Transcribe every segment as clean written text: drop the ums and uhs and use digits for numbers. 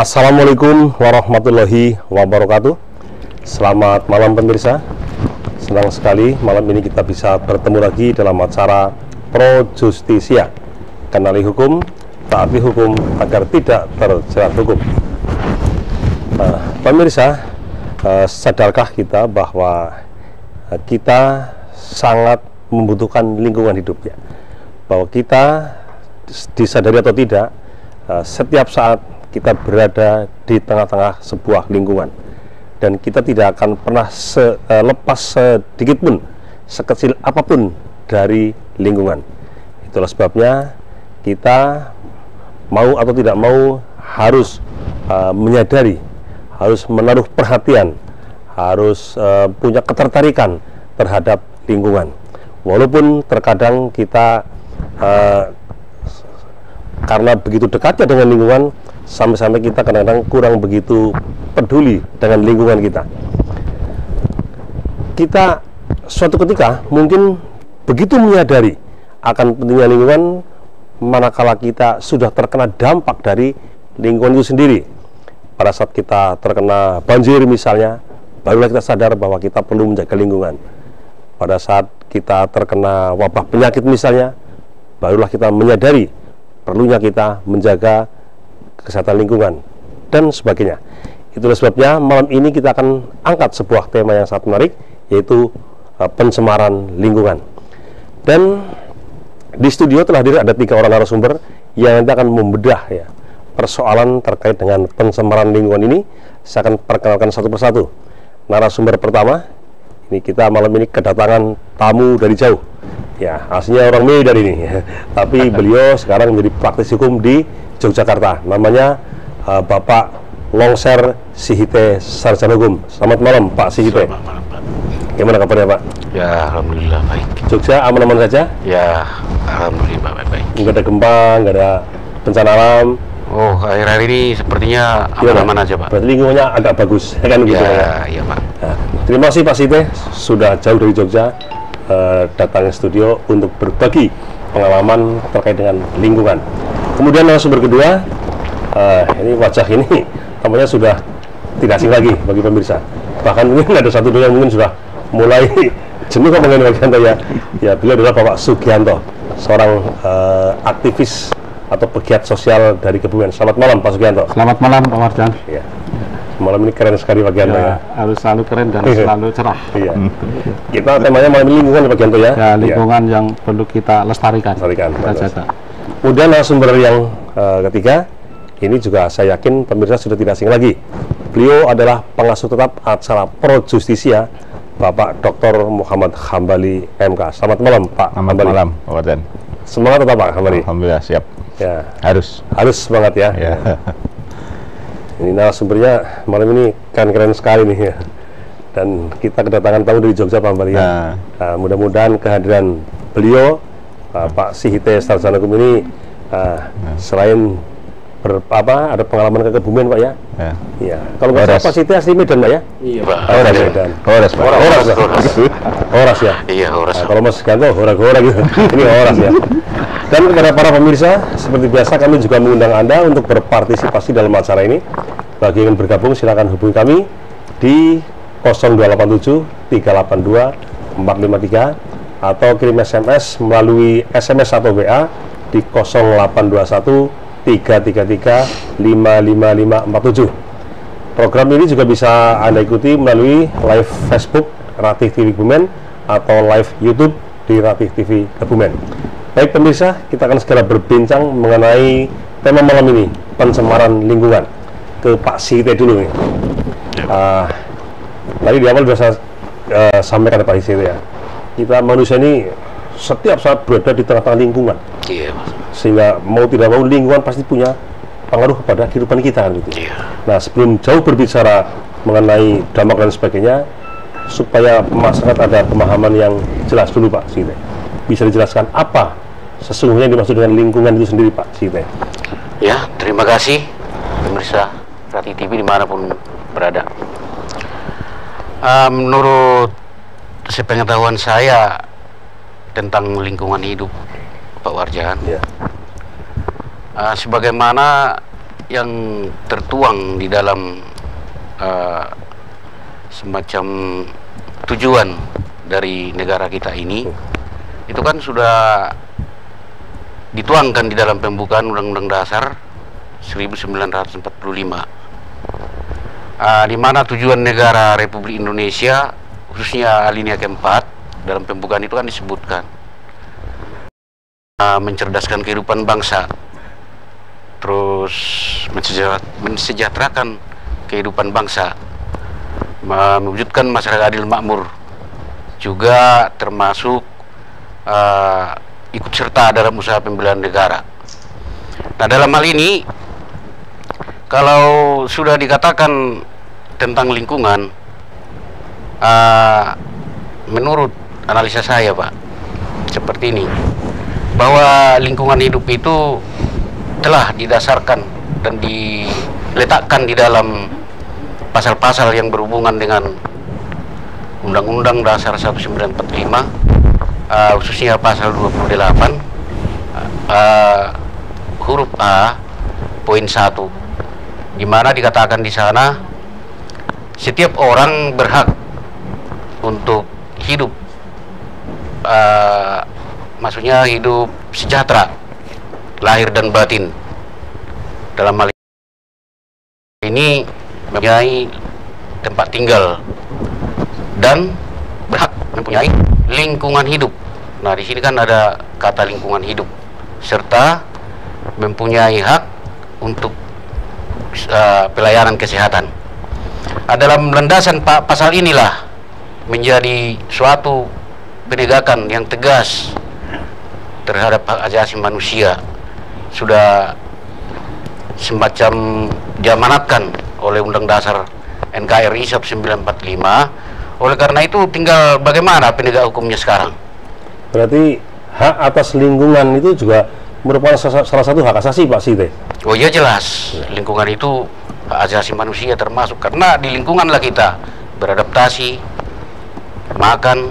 Assalamualaikum warahmatullahi wabarakatuh. Selamat malam pemirsa. Senang sekali malam ini kita bisa bertemu lagi dalam acara Pro Justisia. Kenali hukum, taati hukum agar tidak terjerat hukum. Pemirsa, sadarkah kita bahwa kita sangat membutuhkan lingkungan hidup ya? Bahwa kita disadari atau tidak, setiap saat kita berada di tengah-tengah sebuah lingkungan dan kita tidak akan pernah lepas sedikit pun, sekecil apapun dari lingkungan. Itulah sebabnya kita mau atau tidak mau harus menyadari, harus menaruh perhatian, harus punya ketertarikan terhadap lingkungan. Walaupun terkadang kita karena begitu dekatnya dengan lingkungan, sampai-sampai kita kadang-kadang kurang begitu peduli dengan lingkungan kita. Kita suatu ketika mungkin begitu menyadari akan pentingnya lingkungan, manakala kita sudah terkena dampak dari lingkungan itu sendiri. Pada saat kita terkena banjir misalnya, barulah kita sadar bahwa kita perlu menjaga lingkungan. Pada saat kita terkena wabah penyakit misalnya, barulah kita menyadari perlunya kita menjaga kesehatan lingkungan dan sebagainya. Itulah sebabnya malam ini kita akan angkat sebuah tema yang sangat menarik, yaitu pencemaran lingkungan. Dan di studio telah hadir ada 3 orang narasumber yang nanti akan membedah ya persoalan terkait dengan pencemaran lingkungan ini. Saya akan perkenalkan satu persatu. Narasumber pertama, ini kita malam ini kedatangan tamu dari jauh. Ya, aslinya orang Medan ini, tapi beliau sekarang menjadi praktisi hukum di Yogyakarta. Namanya Bapak Longser Sihite, Sarjana Hukum. Selamat malam Pak Sihite. Selamat malam Pak. Gimana kabarnya Pak? Ya, alhamdulillah baik. Jogja aman-aman saja? Ya, alhamdulillah baik. Nggak ada gempa, nggak ada bencana alam? Oh, akhir-akhir ini sepertinya aman-aman aja Pak. Berarti lingkungannya agak bagus, kan gitu ya? Iya Pak. Nah, terima kasih Pak Sihite sudah jauh dari Jogja datang ke studio untuk berbagi pengalaman terkait dengan lingkungan. Kemudian narasumber kedua, ini wajah ini tampaknya sudah tidak asing lagi bagi pemirsa. Bahkan mungkin ada satu dua yang mungkin sudah mulai jenuh mengenai Pak Gianto ya. Ya, beliau adalah Bapak Sugianto, seorang aktivis atau pegiat sosial dari Kebumen. Selamat malam Pak Sugianto. Selamat malam Pak Marjan. Ya. Malam ini keren sekali Pak Gianto ya. Harus selalu keren dan selalu cerah. Iya. Kita temanya malam ini lingkungan Pak Gianto ya. Ya, lingkungan yang perlu kita lestarikan. Kita jaga. Kemudian narasumber yang ketiga, ini juga saya yakin pemirsa sudah tidak asing lagi. Beliau adalah pengasuh tetap acara Pro Justisia, Bapak Dr. Muhammad Hambali MK. Selamat malam Pak Hambali. Selamat malam Pak Marjan. Semangat tetap Pak Hambali. Alhamdulillah siap. Ya. Harus Semangat ya. Ya. Ini narasumbernya malam ini keren sekali nih ya. Dan kita kedatangan tamu dari Jogja Pak Hambali ya. Nah, mudah-mudahan kehadiran beliau Pak Sihite Sarjana Hukum ini selain ada pengalaman ke Kebumen Pak ya. Iya. Kalau nggak salah Pak Sihite asli Medan Pak ya? Iya Pak. Horas Medan. Horas Pak. Horas ya. Iya, Horas. Nah, kalau Mas Gianto horas gitu. Ini Horas ya. Dan kepada para pemirsa, seperti biasa kami juga mengundang Anda untuk berpartisipasi dalam acara ini. Bagi yang ingin bergabung silakan hubungi kami di 0287 382 453 atau kirim SMS melalui SMS atau WA di 0821 333 55547. Program ini juga bisa Anda ikuti melalui live Facebook Ratih TV Kebumen atau live YouTube di Ratih TV Kebumen. Baik pemirsa, kita akan segera berbincang mengenai tema malam ini, pencemaran lingkungan. Ke Pak Sihite dulu nih. Tadi di awal sudah saya sampaikan Pak Sihite ya. Kita manusia ini setiap saat berada di tengah-tengah lingkungan. Iya Mas. Sehingga mau tidak mau lingkungan pasti punya pengaruh kepada kehidupan kita kan gitu. Iya. Nah, sebelum jauh berbicara mengenai dampak dan sebagainya, supaya masyarakat ada pemahaman yang jelas dulu Pak Sihite. Bisa dijelaskan apa sesungguhnya yang dimaksud dengan lingkungan itu sendiri Pak Sihite? Ya, terima kasih pemirsa Ratih TV dimanapun berada. Menurut sepengetahuan saya tentang lingkungan hidup Pak Warjan, Ya. sebagaimana yang tertuang di dalam semacam tujuan dari negara kita ini itu kan sudah dituangkan di dalam pembukaan Undang-Undang Dasar 1945, di mana tujuan negara Republik Indonesia khususnya alinea keempat dalam pembukaan itu kan disebutkan mencerdaskan kehidupan bangsa, terus mensejahterakan kehidupan bangsa, mewujudkan masyarakat adil makmur, juga termasuk ikut serta dalam usaha pembelian negara. Nah, dalam hal ini kalau sudah dikatakan tentang lingkungan, menurut analisa saya, Pak, seperti ini, bahwa lingkungan hidup itu telah didasarkan dan diletakkan di dalam pasal-pasal yang berhubungan dengan Undang-Undang Dasar 1945, khususnya pasal 28 huruf A poin 1, di mana dikatakan di sana setiap orang berhak untuk hidup, maksudnya hidup sejahtera lahir dan batin. Dalam hal ini mempunyai tempat tinggal dan berhak mempunyai lingkungan hidup. Nah, di sini kan ada kata lingkungan hidup, serta mempunyai hak untuk pelayanan kesehatan. Dalam landasan pasal inilah menjadi suatu penegakan yang tegas terhadap hak asasi manusia, sudah semacam diamanatkan oleh Undang Dasar NKRI 1945. Oleh karena itu tinggal bagaimana penegak hukumnya sekarang. Berarti hak atas lingkungan itu juga merupakan salah satu hak asasi, Pak Site? Oh iya, jelas. Lingkungan itu hak asasi manusia termasuk, karena di lingkunganlah kita beradaptasi, makan,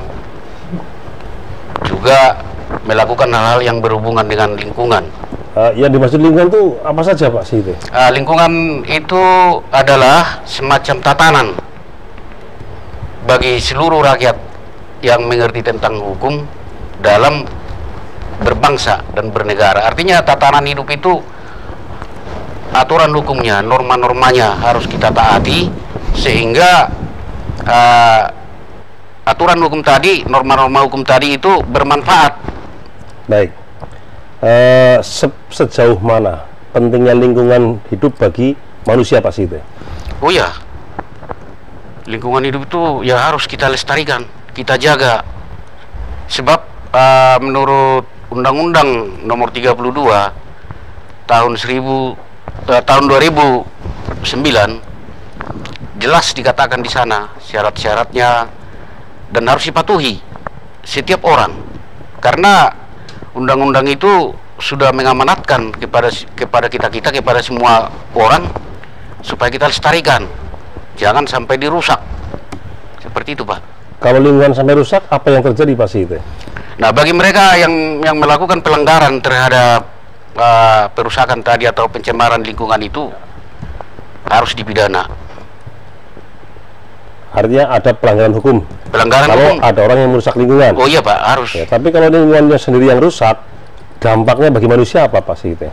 juga melakukan hal-hal yang berhubungan dengan lingkungan. Yang dimaksud lingkungan itu apa saja, Pak Site? Lingkungan itu adalah semacam tatanan bagi seluruh rakyat yang mengerti tentang hukum dalam berbangsa dan bernegara. Artinya tatanan hidup itu aturan hukumnya, norma-normanya harus kita taati, sehingga aturan hukum tadi, norma-norma hukum tadi itu bermanfaat. Baik. Sejauh mana pentingnya lingkungan hidup bagi manusia, Pak Site? Oh ya, lingkungan hidup itu ya harus kita lestarikan, kita jaga. Sebab menurut Undang-Undang Nomor 32 tahun 2009 jelas dikatakan di sana syarat-syaratnya dan harus dipatuhi setiap orang, karena undang-undang itu sudah mengamanatkan kepada kita kepada semua orang supaya kita lestarikan, jangan sampai dirusak. Seperti itu, Pak. Kalau lingkungan sampai rusak, apa yang terjadi, Pak Site? Nah, bagi mereka yang melakukan pelanggaran terhadap perusakan tadi atau pencemaran lingkungan itu harus dipidana. Artinya ada pelanggaran hukum. Pelanggaran kalau hukum. Ada orang yang merusak lingkungan. Oh iya, Pak, harus. Ya, tapi kalau lingkungannya sendiri yang rusak, dampaknya bagi manusia apa, Pak Site?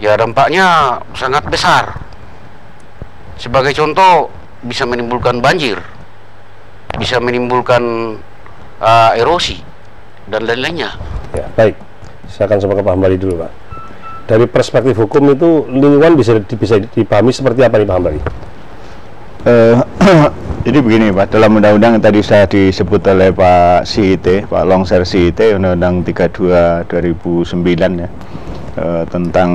Ya, dampaknya sangat besar. Sebagai contoh, bisa menimbulkan banjir, bisa menimbulkan erosi dan lain-lainnya. Ya, baik. Saya akan coba ke Pak Hambali dulu, Pak. Dari perspektif hukum itu lingkungan bisa dipahami seperti apa nih, Pak Hambali? Jadi begini, Pak, dalam undang-undang yang tadi saya disebut oleh Pak CIT, Pak Longser CIT, Undang-Undang 32 2009 ya, tentang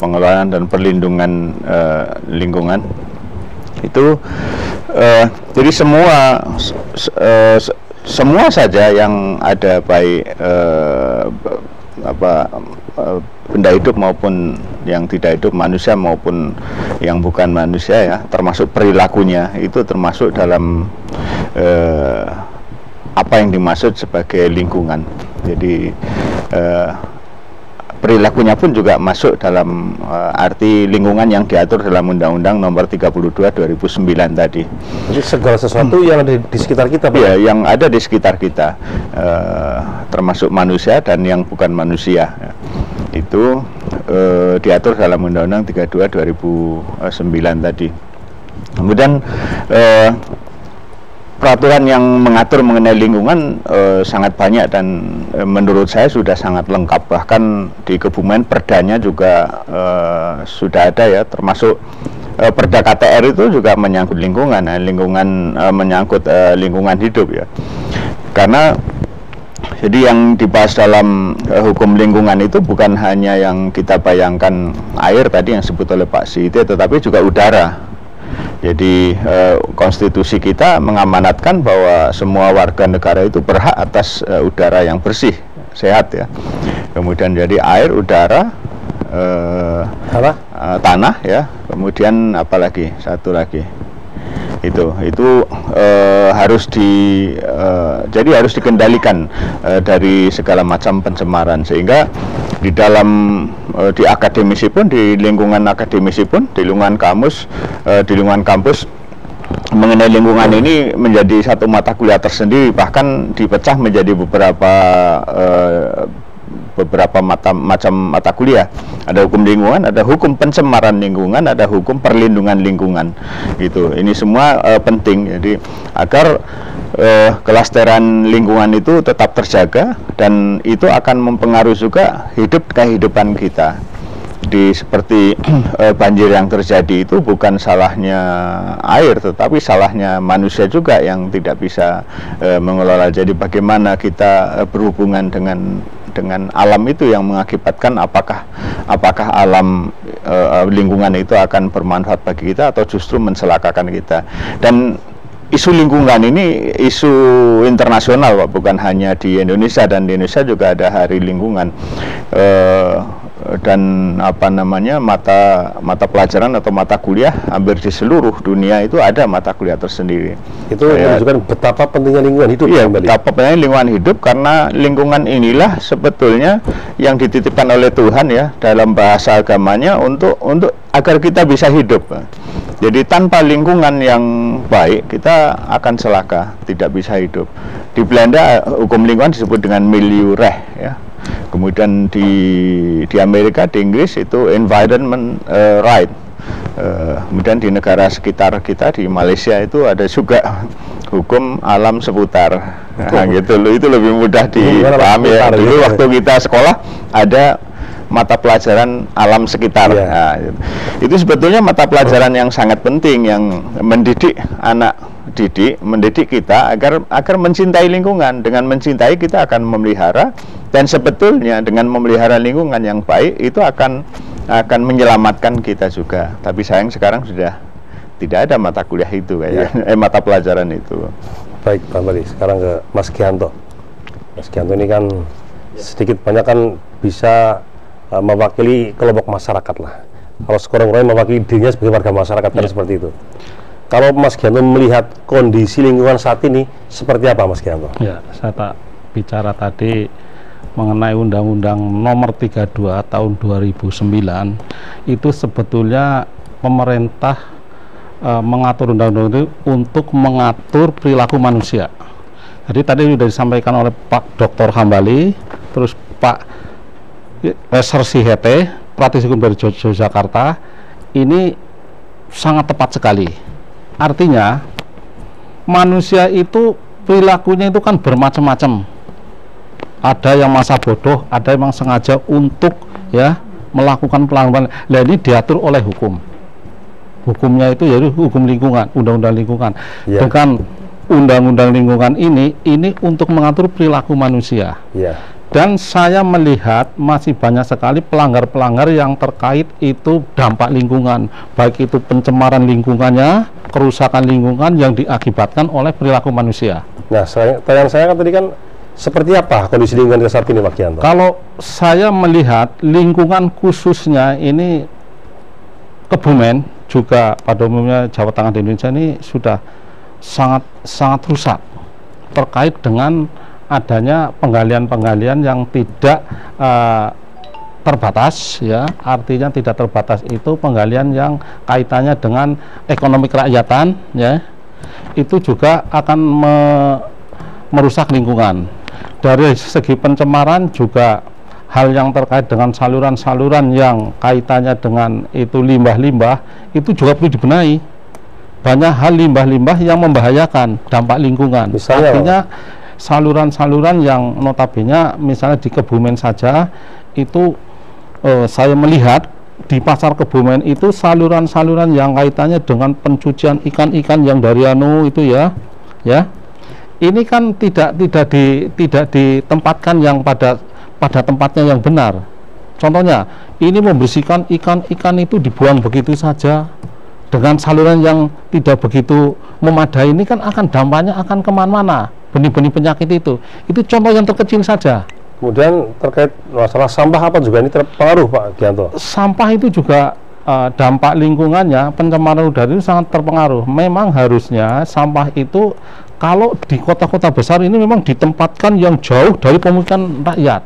pengelolaan dan perlindungan lingkungan itu, jadi semua saja yang ada, baik benda hidup maupun yang tidak hidup, manusia maupun yang bukan manusia ya, termasuk perilakunya itu termasuk dalam apa yang dimaksud sebagai lingkungan. Jadi perilakunya pun juga masuk dalam arti lingkungan yang diatur dalam Undang-Undang Nomor 32 2009 tadi. Jadi segala sesuatu yang ada di sekitar kita, Pak? Iya, yang ada di sekitar kita, termasuk manusia dan yang bukan manusia, ya. Itu diatur dalam Undang-Undang 32 2009 tadi. Kemudian peraturan yang mengatur mengenai lingkungan sangat banyak dan menurut saya sudah sangat lengkap. Bahkan di Kebumen perdanya juga sudah ada, ya, termasuk Perda KTR itu juga menyangkut lingkungan, menyangkut lingkungan hidup, ya. Karena jadi yang dibahas dalam hukum lingkungan itu bukan hanya yang kita bayangkan air tadi yang disebut oleh Pak Sihite, tetapi juga udara. Jadi konstitusi kita mengamanatkan bahwa semua warga negara itu berhak atas udara yang bersih, sehat, ya. Kemudian jadi air, udara, tanah, ya. Kemudian apalagi satu lagi itu harus jadi harus dikendalikan dari segala macam pencemaran, sehingga di dalam di akademisi pun, di lingkungan akademisi pun, di lingkungan kampus mengenai lingkungan ini menjadi satu mata kuliah tersendiri, bahkan dipecah menjadi beberapa macam mata kuliah. Ada hukum lingkungan, ada hukum pencemaran lingkungan, ada hukum perlindungan lingkungan. Gitu. Ini semua penting, jadi agar kelestarian lingkungan itu tetap terjaga, dan itu akan mempengaruhi juga kehidupan kita. Seperti banjir yang terjadi itu bukan salahnya air, tetapi salahnya manusia juga yang tidak bisa mengelola. Jadi bagaimana kita berhubungan dengan alam itu yang mengakibatkan apakah alam lingkungan itu akan bermanfaat bagi kita atau justru mencelakakan kita. Dan isu lingkungan ini isu internasional, Pak, bukan hanya di Indonesia, dan di Indonesia juga ada Hari Lingkungan. Dan mata pelajaran atau mata kuliah hampir di seluruh dunia itu ada mata kuliah tersendiri. Itu menunjukkan betapa pentingnya lingkungan hidup. Iya, betapa pentingnya lingkungan hidup, karena lingkungan inilah sebetulnya yang dititipkan oleh Tuhan, ya, dalam bahasa agamanya untuk agar kita bisa hidup. Jadi tanpa lingkungan yang baik kita akan celaka, tidak bisa hidup. Di Belanda hukum lingkungan disebut dengan milieurecht, ya. Kemudian di Amerika, di Inggris itu environment right. Kemudian di negara sekitar kita, di Malaysia itu ada juga hukum alam seputar. Nah, gitu loh, itu lebih mudah dipahami, ya. Dulu waktu kita sekolah ada mata pelajaran alam sekitar. Nah, itu sebetulnya mata pelajaran yang sangat penting, yang mendidik mendidik kita agar mencintai lingkungan. Dengan mencintai kita akan memelihara, dan sebetulnya dengan memelihara lingkungan yang baik itu akan menyelamatkan kita juga. Tapi sayang sekarang sudah tidak ada mata kuliah itu, mata pelajaran itu. Baik, Pak Bali, sekarang ke Mas Gianto. Mas Gianto ini kan sedikit banyak kan bisa mewakili kelompok masyarakat lah. Kalau sekurang-kurangnya mewakili dirinya sebagai warga masyarakat, kan seperti itu. Kalau Mas Gianto melihat kondisi lingkungan saat ini seperti apa, Mas Gianto? Ya, saya tak bicara tadi mengenai Undang-Undang Nomor 32 tahun 2009, itu sebetulnya pemerintah mengatur undang-undang itu untuk mengatur perilaku manusia. Jadi tadi sudah disampaikan oleh Pak Dr. Hambali, terus Pak Profesor Sihite, praktisi hukum dari Yogyakarta, ini sangat tepat sekali. Artinya manusia itu perilakunya itu kan bermacam-macam. Ada yang masa bodoh, ada yang sengaja untuk melakukan pelanggaran. Nah, ini diatur oleh hukum. Hukumnya itu yaitu hukum lingkungan, undang-undang lingkungan. Dengan undang-undang lingkungan ini untuk mengatur perilaku manusia. Dan saya melihat masih banyak sekali pelanggar-pelanggar yang terkait itu dampak lingkungan, baik itu pencemaran lingkungannya, kerusakan lingkungan yang diakibatkan oleh perilaku manusia. Nah, pertanyaan saya kan tadi kan seperti apa kondisi lingkungan saat ini, Pak Gianto? Kalau saya melihat lingkungan khususnya ini Kebumen, juga pada umumnya Jawa Tengah di Indonesia ini sudah sangat rusak terkait dengan adanya penggalian-penggalian yang tidak terbatas ya, artinya tidak terbatas itu penggalian yang kaitannya dengan ekonomi kerakyatan ya, itu juga akan merusak lingkungan. Dari segi pencemaran juga hal yang terkait dengan saluran-saluran yang kaitannya dengan itu limbah-limbah itu juga perlu dibenahi. Banyak hal limbah-limbah yang membahayakan dampak lingkungan. Misalnya, artinya saluran-saluran yang notabene misalnya di Kebumen saja itu saya melihat di pasar Kebumen itu saluran-saluran yang kaitannya dengan pencucian ikan-ikan yang dari itu ya ini kan tidak ditempatkan yang pada tempatnya yang benar. Contohnya ini membersihkan ikan-ikan itu dibuang begitu saja dengan saluran yang tidak begitu memadai, ini kan akan dampaknya akan kemana-mana, benih-benih penyakit itu contoh yang terkecil saja. Kemudian terkait masalah sampah apa juga ini terpengaruh Pak Gianto? Sampah itu juga dampak lingkungannya, pencemaran udara itu sangat terpengaruh. Memang harusnya sampah itu kalau di kota-kota besar ini memang ditempatkan yang jauh dari pemukiman rakyat.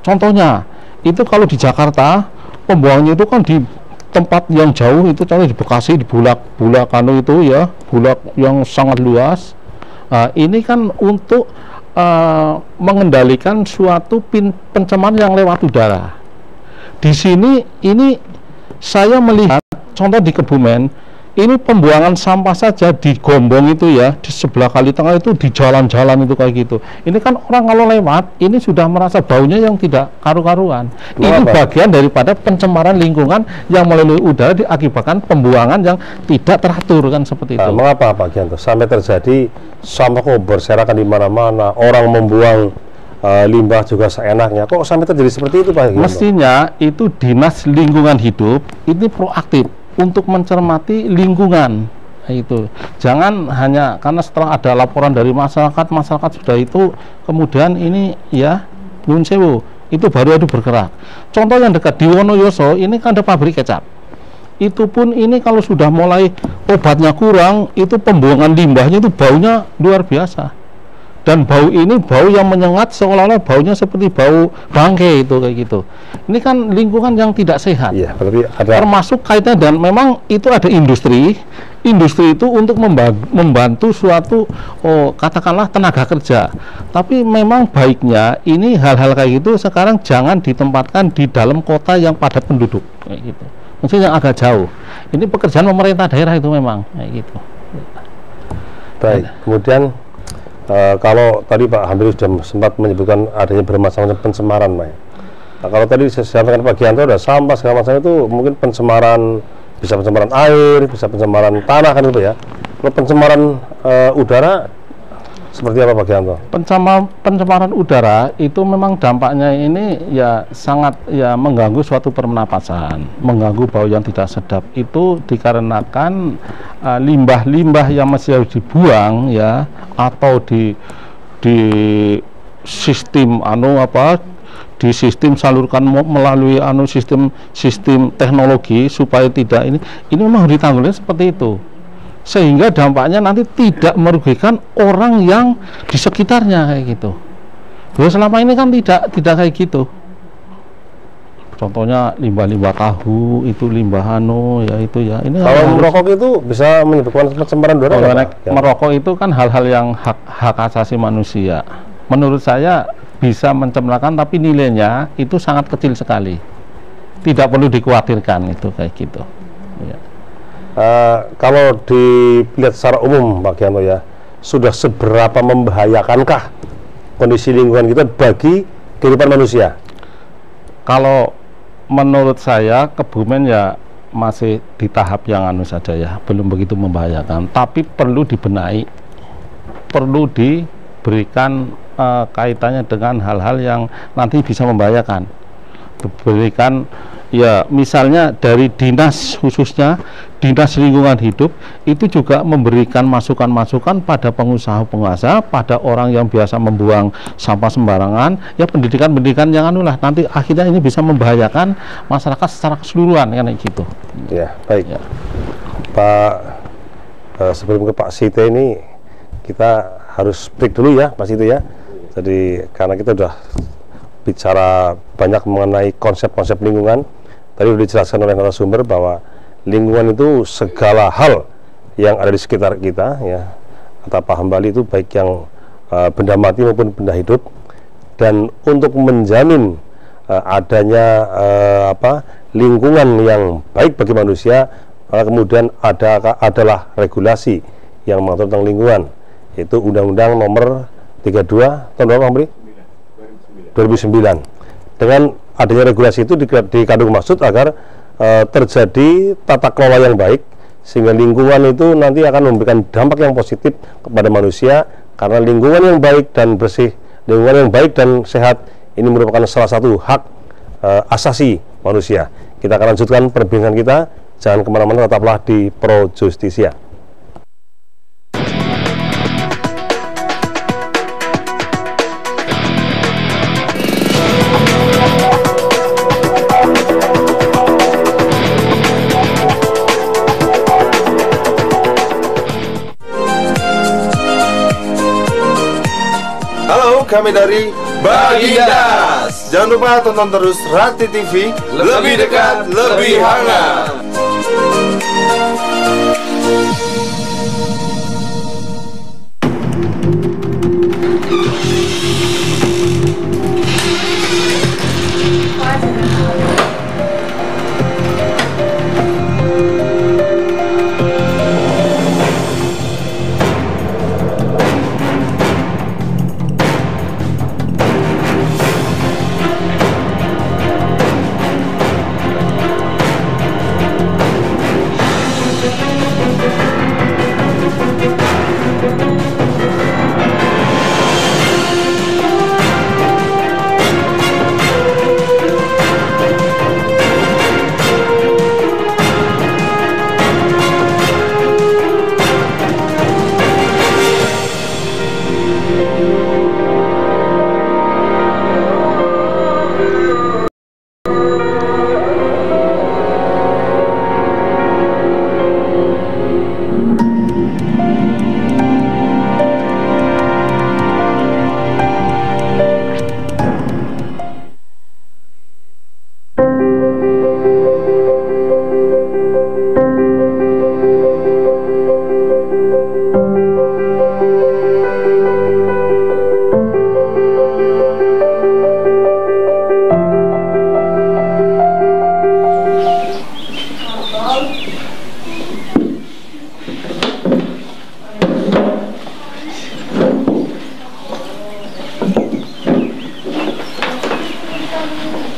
Contohnya itu kalau di Jakarta pembuangannya itu kan di tempat yang jauh, itu contohnya di Bekasi, di Bulak itu ya, Bulak yang sangat luas. Ini kan untuk mengendalikan suatu pencemaran yang lewat udara. Di sini ini saya melihat contoh di Kebumen ini pembuangan sampah saja di Gombong itu ya, di sebelah Kali Tengah itu, di jalan-jalan itu kayak gitu. Ini kan orang kalau lewat ini sudah merasa baunya yang tidak karu-karuan. Ini bagian daripada pencemaran lingkungan yang melalui udara diakibatkan pembuangan yang tidak teratur kan seperti itu. Mengapa Pak Gianto sampai terjadi sampah kok berserakan di mana-mana, orang membuang limbah juga seenaknya, kok sampai terjadi seperti itu Pak Gianto? Mestinya itu Dinas Lingkungan Hidup ini proaktif untuk mencermati lingkungan. Itu jangan hanya karena setelah ada laporan dari masyarakat sudah itu kemudian ini ya nyun sewu itu baru bergerak. Contoh yang dekat di Wonoyoso ini kan ada pabrik kecap, itu pun ini kalau sudah mulai obatnya kurang itu pembuangan limbahnya itu baunya luar biasa, dan bau ini bau yang menyengat seolah-olah baunya seperti bau bangkai itu kayak gitu. Ini kan lingkungan yang tidak sehat. Iya, berarti ada termasuk kaitannya, dan memang itu ada industri itu untuk membantu suatu katakanlah tenaga kerja. Tapi memang baiknya ini hal-hal kayak gitu sekarang jangan ditempatkan di dalam kota yang padat penduduk kayak gitu. Maksudnya yang agak jauh. Ini pekerjaan pemerintah daerah itu memang kayak gitu. Baik, kemudian kalau tadi Pak hampir sudah sempat menyebutkan adanya bermacam pencemaran, Pak. Nah, kalau tadi saya sampaikan Pak Gianto ada sampah segala macam itu mungkin pencemaran, bisa pencemaran air, bisa pencemaran tanah kan itu ya. Kalau pencemaran udara seperti apa Pak Gianto? Pencemaran udara itu memang dampaknya ini ya sangat ya mengganggu suatu pernapasan, mengganggu bau yang tidak sedap. Itu dikarenakan limbah-limbah yang masih harus dibuang ya, atau di sistem di sistem salurkan melalui sistem teknologi supaya tidak ini memang harus ditanggulnya seperti itu, sehingga dampaknya nanti tidak merugikan orang yang di sekitarnya kayak gitu. Bahwa selama ini kan tidak kayak gitu. Contohnya limbah-limbah tahu itu limbah ya itu ya. Ini kalau merokok itu bisa menyebabkan pencemaran udara. Merokok itu kan hal-hal yang hak asasi manusia. Menurut saya bisa mencemarkan, tapi nilainya itu sangat kecil sekali. Tidak perlu dikhawatirkan itu kayak gitu. Ya. Kalau dilihat secara umum Pak Gianto ya, sudah seberapa membayakankah kondisi lingkungan kita bagi kehidupan manusia? Kalau menurut saya Kebumen ya masih di tahap yang saja ya, belum begitu membahayakan, tapi perlu dibenahi, perlu diberikan kaitannya dengan hal-hal yang nanti bisa membahayakan. Diberikan ya misalnya dari dinas, khususnya Dinas Lingkungan Hidup itu juga memberikan masukan-masukan pada pengusaha-pengusaha, pada orang yang biasa membuang sampah sembarangan, ya pendidikan-pendidikan yang nanti akhirnya ini bisa membahayakan masyarakat secara keseluruhan kan gitu. Ya, baik. Ya. Pak, sebelum ke Pak Site ini kita harus break dulu ya Pak Site ya. Jadi karena kita udah bicara banyak mengenai konsep-konsep lingkungan. Tadi sudah dijelaskan oleh narasumber bahwa lingkungan itu segala hal yang ada di sekitar kita, ya. Kata Pak Hambali itu baik yang benda mati maupun benda hidup. Dan untuk menjamin adanya lingkungan yang baik bagi manusia, maka kemudian adalah regulasi yang mengatur tentang lingkungan, yaitu Undang-Undang Nomor 32 tahun berapa, Pak Hambali? 2009. Dengan adanya regulasi itu dikandung maksud agar terjadi tata kelola yang baik, sehingga lingkungan itu nanti akan memberikan dampak yang positif kepada manusia, karena lingkungan yang baik dan bersih, lingkungan yang baik dan sehat ini merupakan salah satu hak asasi manusia. Kita akan lanjutkan perbincangan kita, jangan kemana-mana, tetaplah di Pro Justisia. Kami dari Bagindas. Jangan lupa tonton terus Rati TV, lebih dekat, lebih hangat.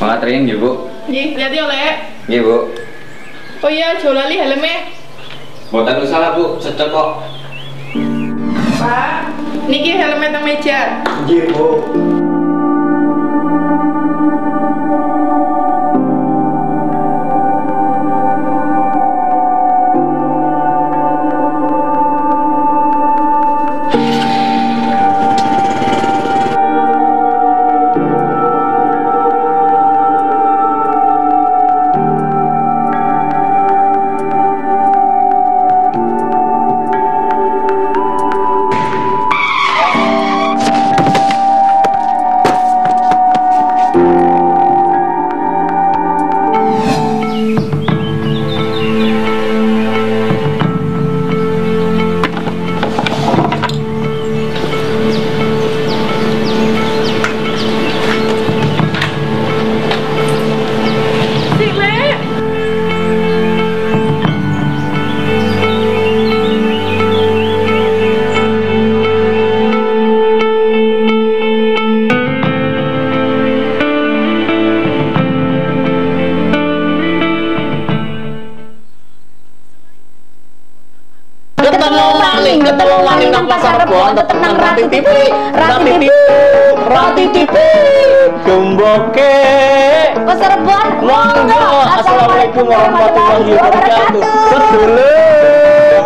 Mangatring nggih, Bu. Nggih, lihat ya, Lek. Nggih, Bu. Oh iya, aja lali helmnya. Mboten usah, Bu. Cocok kok. Pak, niki helmnya teng meja. Nggih, Bu. ketemu maning nang pasar Rebo tetep nang Rati TV. Rati TV Gemboke Pasar Rebo. Monggo. Assalamualaikum warahmatullahi wabarakatuh. Sedulur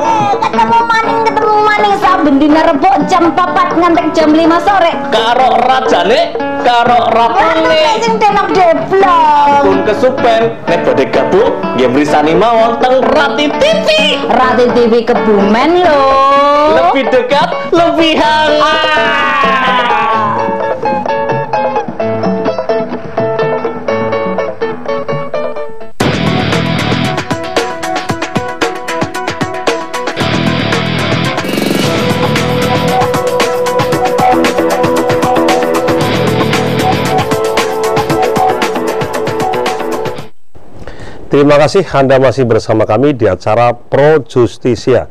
ketemu maning saben dina Rebo jam 4 nganti jam 5 sore karo rajane karo ratune sing tenak deblong pun kesupen nek badhe gabung nggih mrisani mawon teng Rati TV. Rati TV Kebumen lho. Lebih dekat, lebih hangat. Terima kasih Anda masih bersama kami di acara Pro Justisia.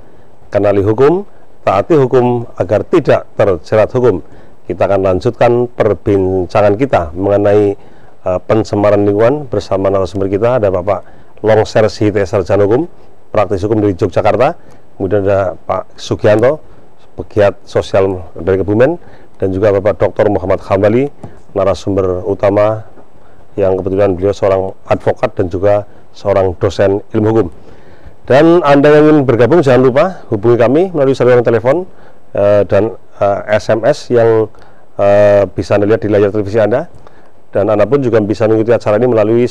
Kenali hukum, taati hukum agar tidak terjerat hukum. Kita akan lanjutkan perbincangan kita mengenai pencemaran lingkungan bersama narasumber kita. Ada Bapak Longser Sihite, sarjana hukum, praktis hukum dari Yogyakarta. Kemudian ada Pak Sugianto, pegiat sosial dari Kebumen, dan juga Bapak Dr. Muhammad Hambali, narasumber utama yang kebetulan beliau seorang advokat dan juga seorang dosen ilmu hukum. Dan Anda yang ingin bergabung jangan lupa hubungi kami melalui saluran telepon dan SMS yang bisa Anda lihat di layar televisi Anda. Dan Anda pun juga bisa mengikuti acara ini melalui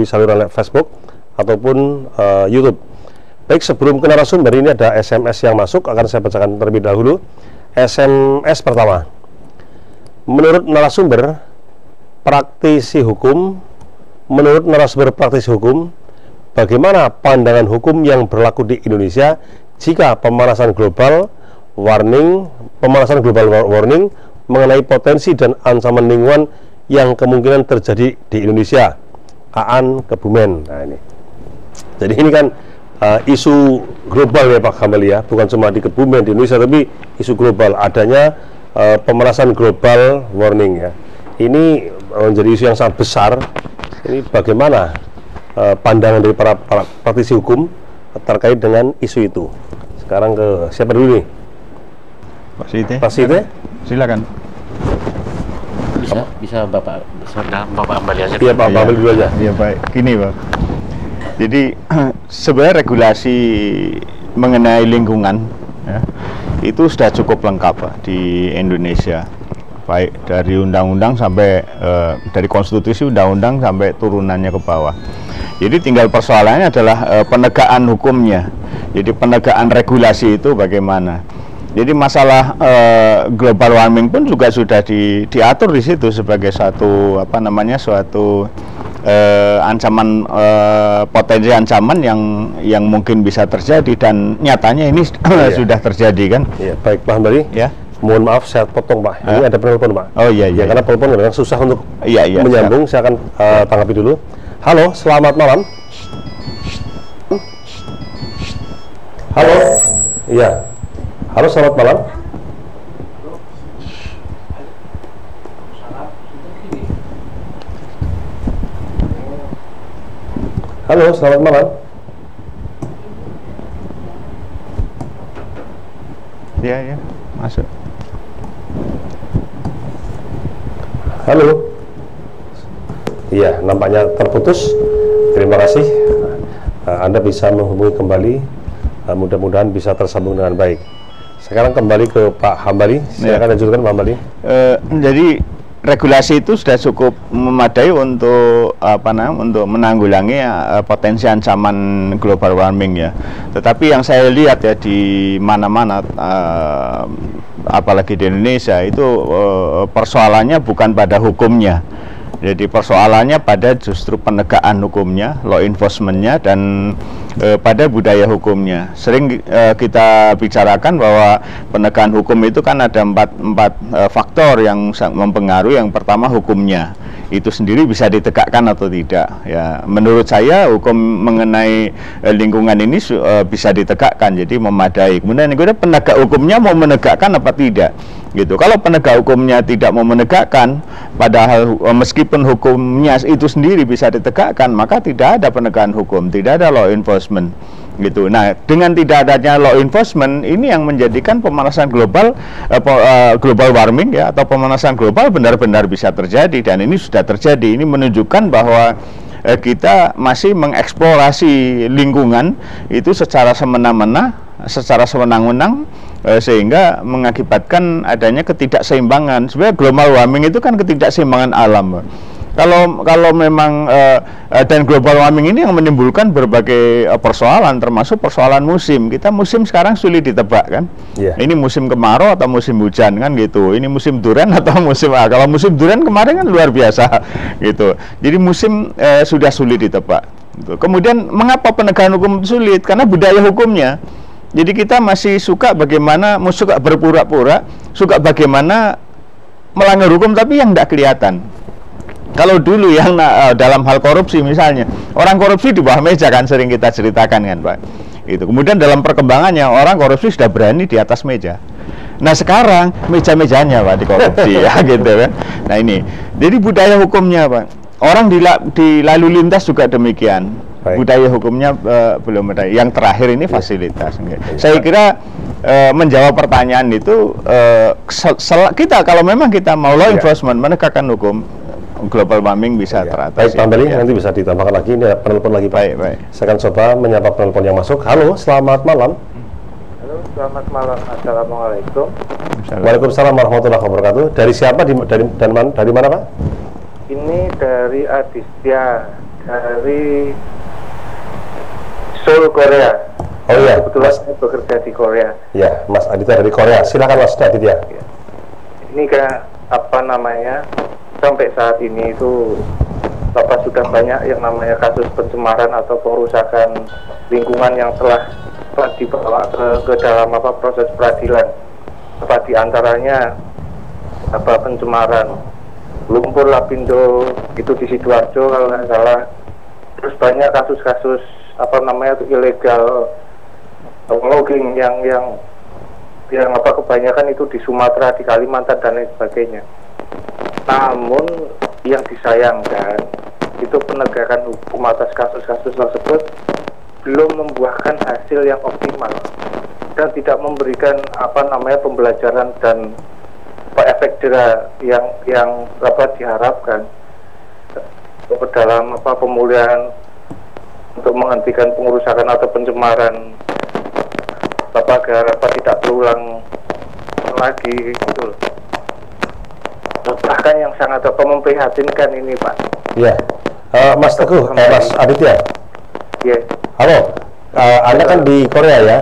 saluran Facebook ataupun YouTube. Baik, sebelum ke narasumber, ini ada SMS yang masuk, akan saya bacakan terlebih dahulu. SMS pertama. Menurut narasumber praktisi hukum, bagaimana pandangan hukum yang berlaku di Indonesia jika pemanasan global warming mengenai potensi dan ancaman lingkungan yang kemungkinan terjadi di Indonesia? Aan, Kebumen. Nah, ini. Jadi ini kan isu global ya Pak Hambali ya, bukan cuma di Kebumen di Indonesia, tapi isu global, adanya pemanasan global warming ya. Ini menjadi isu yang sangat besar. Ini bagaimana pandangan dari para praktisi hukum terkait dengan isu itu? Sekarang ke siapa dulu nih? Pak Sihite. Pak Sihite, silakan. Bisa Bapak Hambali aja. Iya Pak Hambali dulu aja. Iya baik. Gini Pak. Jadi sebenarnya regulasi mengenai lingkungan ya, itu sudah cukup lengkap Pak, di Indonesia. Baik dari undang-undang sampai dari konstitusi, undang-undang sampai turunannya ke bawah. Jadi tinggal persoalannya adalah penegakan hukumnya. Jadi penegakan regulasi itu bagaimana. Jadi masalah global warming pun juga sudah diatur di situ sebagai suatu suatu ancaman, potensi ancaman yang mungkin bisa terjadi, dan nyatanya ini sudah terjadi kan. Iya, baik Pak Hambali. Ya. Mohon maaf saya potong Pak. Ini ada penelpon Pak. Oh iya iya. Ya, karena penelpon kadang susah untuk menyambung. Siap. Saya akan tanggapi dulu. Halo, selamat malam. Halo. Iya. Halo, selamat malam. Halo, selamat malam. Iya, masuk. Halo. Iya, nampaknya terputus. Terima kasih. Anda bisa menghubungi kembali. Mudah-mudahan bisa tersambung dengan baik. Sekarang kembali ke Pak Hambali. Silakan lanjutkan Pak Hambali. Jadi regulasi itu sudah cukup memadai untuk untuk menanggulangi potensi ancaman global warming ya. Tetapi yang saya lihat ya di mana-mana, apalagi di Indonesia itu persoalannya bukan pada hukumnya. Jadi persoalannya pada justru penegakan hukumnya, law enforcement-nya, dan pada budaya hukumnya. Sering kita bicarakan bahwa penegakan hukum itu kan ada empat faktor yang mempengaruhi. Yang pertama hukumnya, itu sendiri bisa ditegakkan atau tidak. Ya, menurut saya hukum mengenai lingkungan ini bisa ditegakkan, jadi memadai. Kemudian yang kedua, penegak hukumnya mau menegakkan apa tidak. Gitu. Kalau penegak hukumnya tidak mau menegakkan, padahal meskipun hukumnya itu sendiri bisa ditegakkan, maka tidak ada penegakan hukum, tidak ada law enforcement. Gitu. Nah, dengan tidak adanya law enforcement ini yang menjadikan pemanasan global, global warming ya, atau pemanasan global benar-benar bisa terjadi, dan ini sudah terjadi. Ini menunjukkan bahwa kita masih mengeksplorasi lingkungan itu secara semena-mena, secara sewenang-wenang, sehingga mengakibatkan adanya ketidakseimbangan. Sebenarnya global warming itu kan ketidakseimbangan alam. Kalau memang dan global warming ini yang menimbulkan berbagai persoalan, termasuk persoalan musim. Kita musim sekarang sulit ditebak kan. Ini musim kemarau atau musim hujan kan gitu. Ini musim durian atau musim kalau musim durian kemarin kan luar biasa gitu. Jadi musim sudah sulit ditebak. Gitu. Kemudian mengapa penegakan hukum sulit? Karena budaya hukumnya. Jadi kita masih suka suka berpura-pura, suka bagaimana melanggar hukum tapi yang tidak kelihatan. Kalau dulu yang dalam hal korupsi misalnya, orang korupsi di bawah meja kan sering kita ceritakan kan Pak. Itu. Kemudian dalam perkembangannya orang korupsi sudah berani di atas meja. Nah sekarang meja-mejanya Pak di korupsi ya gitu kan. Nah ini, jadi budaya hukumnya Pak. Orang di lalu lintas juga demikian. Baik. Budaya hukumnya belum ada. Yang terakhir ini fasilitas. Saya kira menjawab pertanyaan itu kita kalau memang kita mau law enforcement menegakkan hukum, global warming bisa teratasi. Baik, Pak Beli, nanti bisa ditambahkan lagi. Ini ada penelpon lagi, Pak. Baik. Saya akan coba menyapa penelpon yang masuk. Halo, selamat malam. Halo, selamat malam. Assalamualaikum. Waalaikumsalam warahmatullahi wabarakatuh. Dari siapa? Dari mana, Pak? Ini dari Aditya, dari Seoul, Korea. Oh iya, kebetulan saya bekerja di Korea. Ya, Mas Aditya dari Korea. Silakan Mas Aditya. Ini kan apa namanya? Sampai saat ini itu sudah banyak yang namanya kasus pencemaran atau perusakan lingkungan yang telah dibawa ke dalam proses peradilan. Di antaranya pencemaran lumpur lapindo itu di Sidoarjo kalau nggak salah. Terus banyak kasus-kasus ilegal logging yang kebanyakan itu di Sumatera, di Kalimantan dan lain sebagainya. Namun yang disayangkan itu penegakan hukum atas kasus-kasus tersebut belum membuahkan hasil yang optimal dan tidak memberikan pembelajaran dan efek jera yang diharapkan dalam pemulihan untuk menghentikan pengerusakan atau pencemaran agar tidak terulang lagi gitu. Bahkan yang sangat memprihatinkan ini Pak. Iya. Mas Teguh, Mas Aditya. Iya. Halo. Anda kan di Korea ya?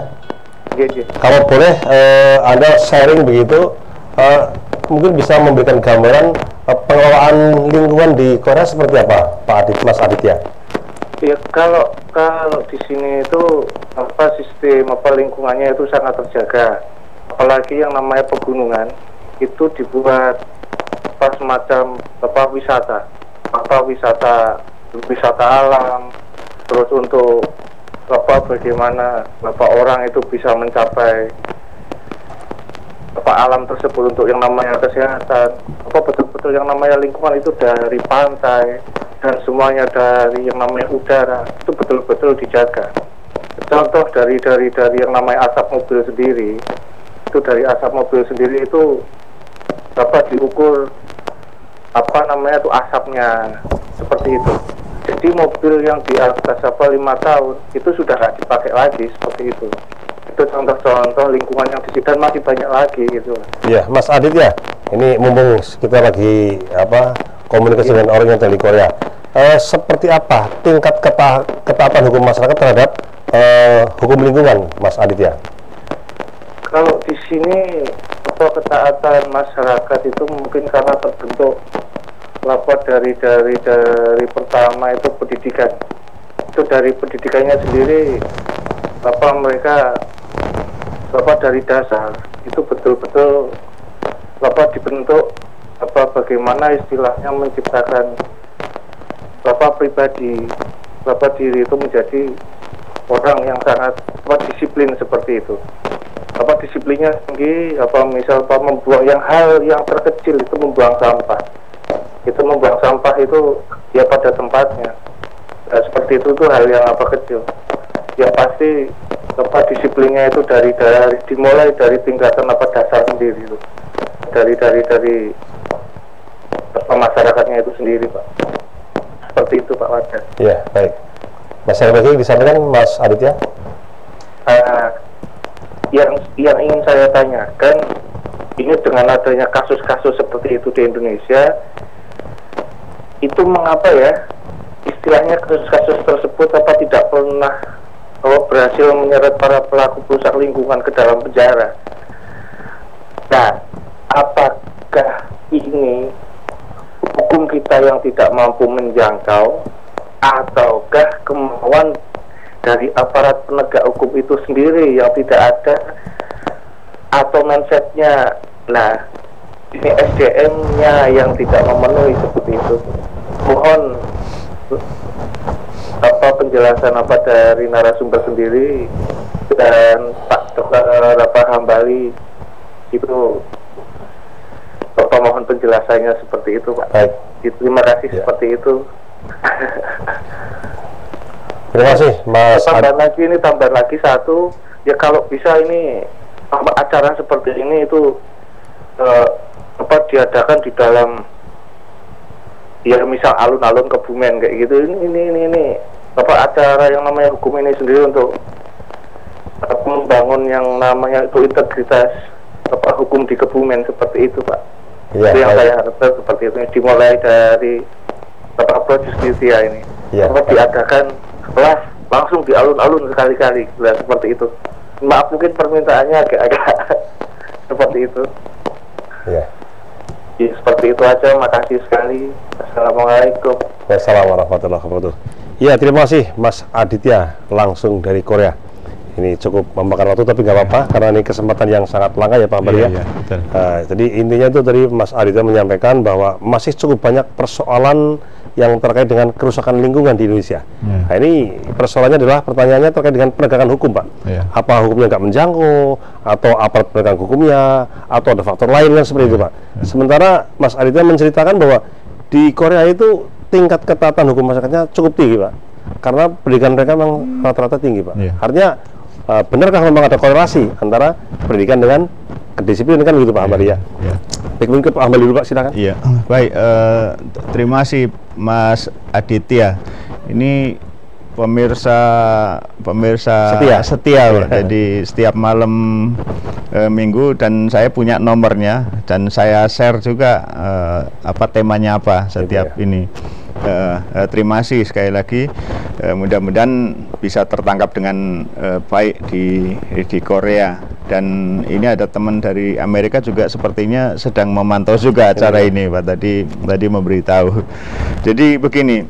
Iya. Kalau boleh Anda sharing begitu, mungkin bisa memberikan gambaran pengelolaan lingkungan di Korea seperti apa, Mas Aditya? Ya kalau di sini itu sistem lingkungannya itu sangat terjaga. Apalagi yang namanya pegunungan itu dibuat semacam wisata alam, terus untuk bagaimana orang itu bisa mencapai alam tersebut untuk yang namanya kesehatan, betul-betul yang namanya lingkungan itu dari pantai dan semuanya dari yang namanya udara itu betul-betul dijaga. Contoh dari yang namanya asap mobil sendiri, itu dari asap mobil sendiri itu dapat diukur asapnya seperti itu. Jadi mobil yang di atas 5 tahun itu sudah nggak dipakai lagi seperti itu. Itu contoh-contoh lingkungan yang di situ masih banyak lagi gitu. Iya, Mas Aditya, ini mumpung kita lagi komunikasi dengan orang yang dari Korea. Seperti apa tingkat ketaatan hukum masyarakat terhadap hukum lingkungan, Mas Aditya? Kalau di sini ketaatan masyarakat itu mungkin karena terbentuk dari pertama itu pendidikan. Itu dari pendidikannya sendiri mereka dari dasar itu betul-betul dibentuk bagaimana istilahnya menciptakan pribadi diri itu menjadi orang yang sangat disiplin seperti itu. Disiplinnya tinggi, misal membuang hal yang terkecil itu membuang sampah. Itu membuang sampah itu ya pada tempatnya. Seperti itu tuh hal yang kecil. Yang pasti disiplinnya itu dimulai dari tingkatan dasar sendiri itu. Dari masyarakatnya itu sendiri, Pak. Seperti itu, Pak Wadah. Iya, baik. Mas lagi disampaikan, Mas Aditya? Yang ingin saya tanyakan, ini dengan adanya kasus-kasus seperti itu di Indonesia, itu mengapa ya istilahnya kasus-kasus tersebut tidak pernah berhasil menyeret para pelaku perusak lingkungan ke dalam penjara? Nah, apakah ini hukum kita yang tidak mampu menjangkau, ataukah kemauan dari aparat penegak hukum itu sendiri yang tidak ada, atau mindsetnya, nah ini SDM-nya yang tidak memenuhi seperti itu? mohon apa penjelasan apa dari narasumber sendiri dan Pak Dr. Hambali itu, Bapak mohon penjelasannya seperti itu, Pak. Baik. Terima kasih seperti itu. Terima kasih, Mas. Tambahan lagi satu, ya kalau bisa ini acara seperti ini itu diadakan di dalam ya misal alun-alun Kebumen kayak gitu. Ini acara yang namanya hukum ini sendiri untuk membangun yang namanya itu integritas hukum di Kebumen seperti itu, Pak. Ya, itu yang saya harapkan seperti itu, dimulai dari Pro Justisia ini. Diadakan kelas langsung di alun-alun sekali-kali, seperti itu. Maaf mungkin permintaannya agak seperti itu. Ya, seperti itu aja. Makasih sekali. Assalamualaikum. Wassalamualaikum warahmatullahi wabarakatuh. Ya, terima kasih Mas Aditya langsung dari Korea. Ini cukup memakan waktu tapi nggak apa-apa karena ini kesempatan yang sangat langka ya Pak Hambali ya. Jadi intinya itu tadi Mas Aditya menyampaikan bahwa masih cukup banyak persoalan yang terkait dengan kerusakan lingkungan di Indonesia. Nah, ini persoalannya adalah pertanyaannya terkait dengan penegakan hukum, Pak. Apa hukumnya nggak menjangkau, atau aparat penegak hukumnya, atau ada faktor lain kan seperti itu, Pak. Sementara Mas Aditya menceritakan bahwa di Korea itu tingkat ketatan hukum masyarakatnya cukup tinggi, Pak. Karena pendidikan mereka memang rata-rata tinggi, Pak. Artinya benarkah memang ada korelasi antara pendidikan dengan kedisiplinan kan begitu Pak Hambali ya? Baik, mungkin Pak Hambali dulu Pak, silakan. Iya, baik. Terima kasih Mas Aditya. Ini pemirsa setia Pak. Jadi setiap malam minggu dan saya punya nomornya dan saya share juga temanya apa setiap ini. Terima kasih sekali lagi. Mudah-mudahan bisa tertangkap dengan baik di Korea, dan ini ada teman dari Amerika juga sepertinya sedang memantau juga acara ini Pak, tadi memberitahu. Jadi begini,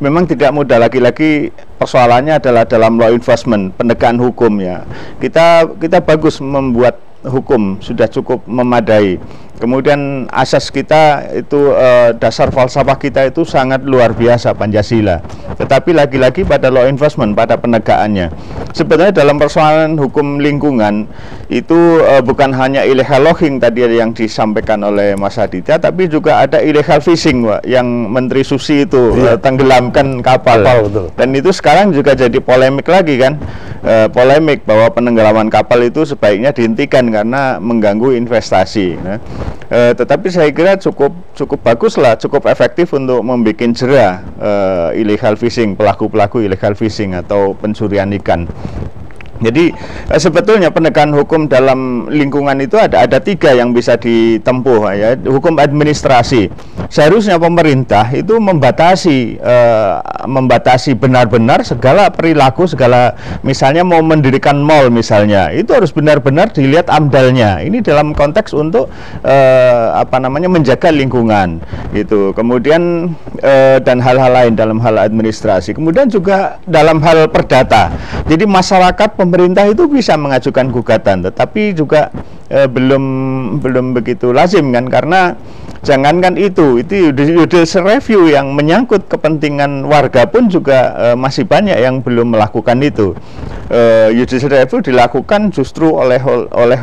memang tidak mudah, lagi-lagi persoalannya adalah dalam law enforcement, penegakan hukum ya. Kita bagus membuat hukum, sudah cukup memadai. Kemudian asas kita itu dasar falsafah kita itu sangat luar biasa, Pancasila. Tetapi lagi-lagi pada law enforcement, pada penegakannya. Sebenarnya dalam persoalan hukum lingkungan itu bukan hanya illegal logging tadi yang disampaikan oleh Mas Aditya, tapi juga ada illegal fishing, Pak, yang Menteri Susi itu tenggelamkan kapal. Betul. Dan itu sekarang juga jadi polemik lagi kan, polemik bahwa penenggelaman kapal itu sebaiknya dihentikan karena mengganggu investasi. Tetapi saya kira cukup bagus lah, cukup efektif untuk membuat jera illegal fishing, pelaku-pelaku illegal fishing atau pencurian ikan. Jadi sebetulnya penegakan hukum dalam lingkungan itu ada 3 yang bisa ditempuh ya. Hukum administrasi, seharusnya pemerintah itu membatasi benar-benar segala perilaku, segala, misalnya mau mendirikan mall misalnya, itu harus benar-benar dilihat amdalnya. Ini dalam konteks untuk menjaga lingkungan gitu. Kemudian dan hal-hal lain dalam hal administrasi. Kemudian juga dalam hal perdata. Jadi masyarakat, pemerintah itu bisa mengajukan gugatan, tetapi juga belum begitu lazim kan, karena jangankan itu judicial review yang menyangkut kepentingan warga pun juga masih banyak yang belum melakukan itu. Judicial review dilakukan justru oleh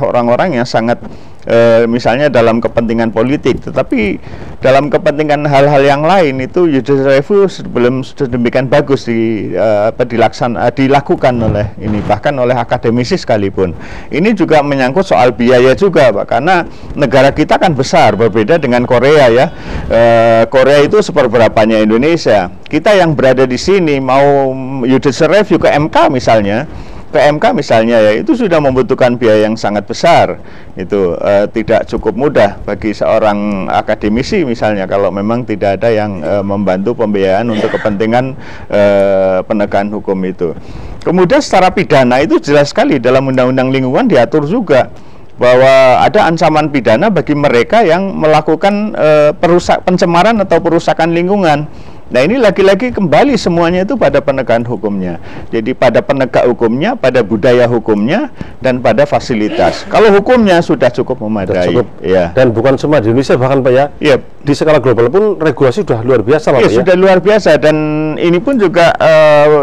orang-orang yang sangat misalnya dalam kepentingan politik, tetapi dalam kepentingan hal-hal yang lain itu judicial review belum sedemikian bagus dilakukan oleh ini, bahkan oleh akademisi sekalipun. Ini juga menyangkut soal biaya juga, Pak, karena negara kita kan besar, berbeda dengan Korea ya. Korea itu seperberapanya Indonesia. Kita yang berada di sini mau judicial review ke MK misalnya, ya, itu sudah membutuhkan biaya yang sangat besar. Itu tidak cukup mudah bagi seorang akademisi misalnya kalau memang tidak ada yang membantu pembiayaan untuk kepentingan penegakan hukum itu. Kemudian secara pidana itu jelas sekali dalam Undang-Undang Lingkungan diatur juga bahwa ada ancaman pidana bagi mereka yang melakukan pencemaran atau perusakan lingkungan. Nah, ini lagi-lagi kembali semuanya itu pada penegakan hukumnya. Jadi pada penegak hukumnya, pada budaya hukumnya, dan pada fasilitas. Kalau hukumnya sudah cukup memadai. Cukup. Ya. Dan bukan cuma di Indonesia, bahkan Pak ya, Ya. di skala global pun regulasi sudah luar biasa Pak Ya, ya. sudah luar biasa, dan ini pun juga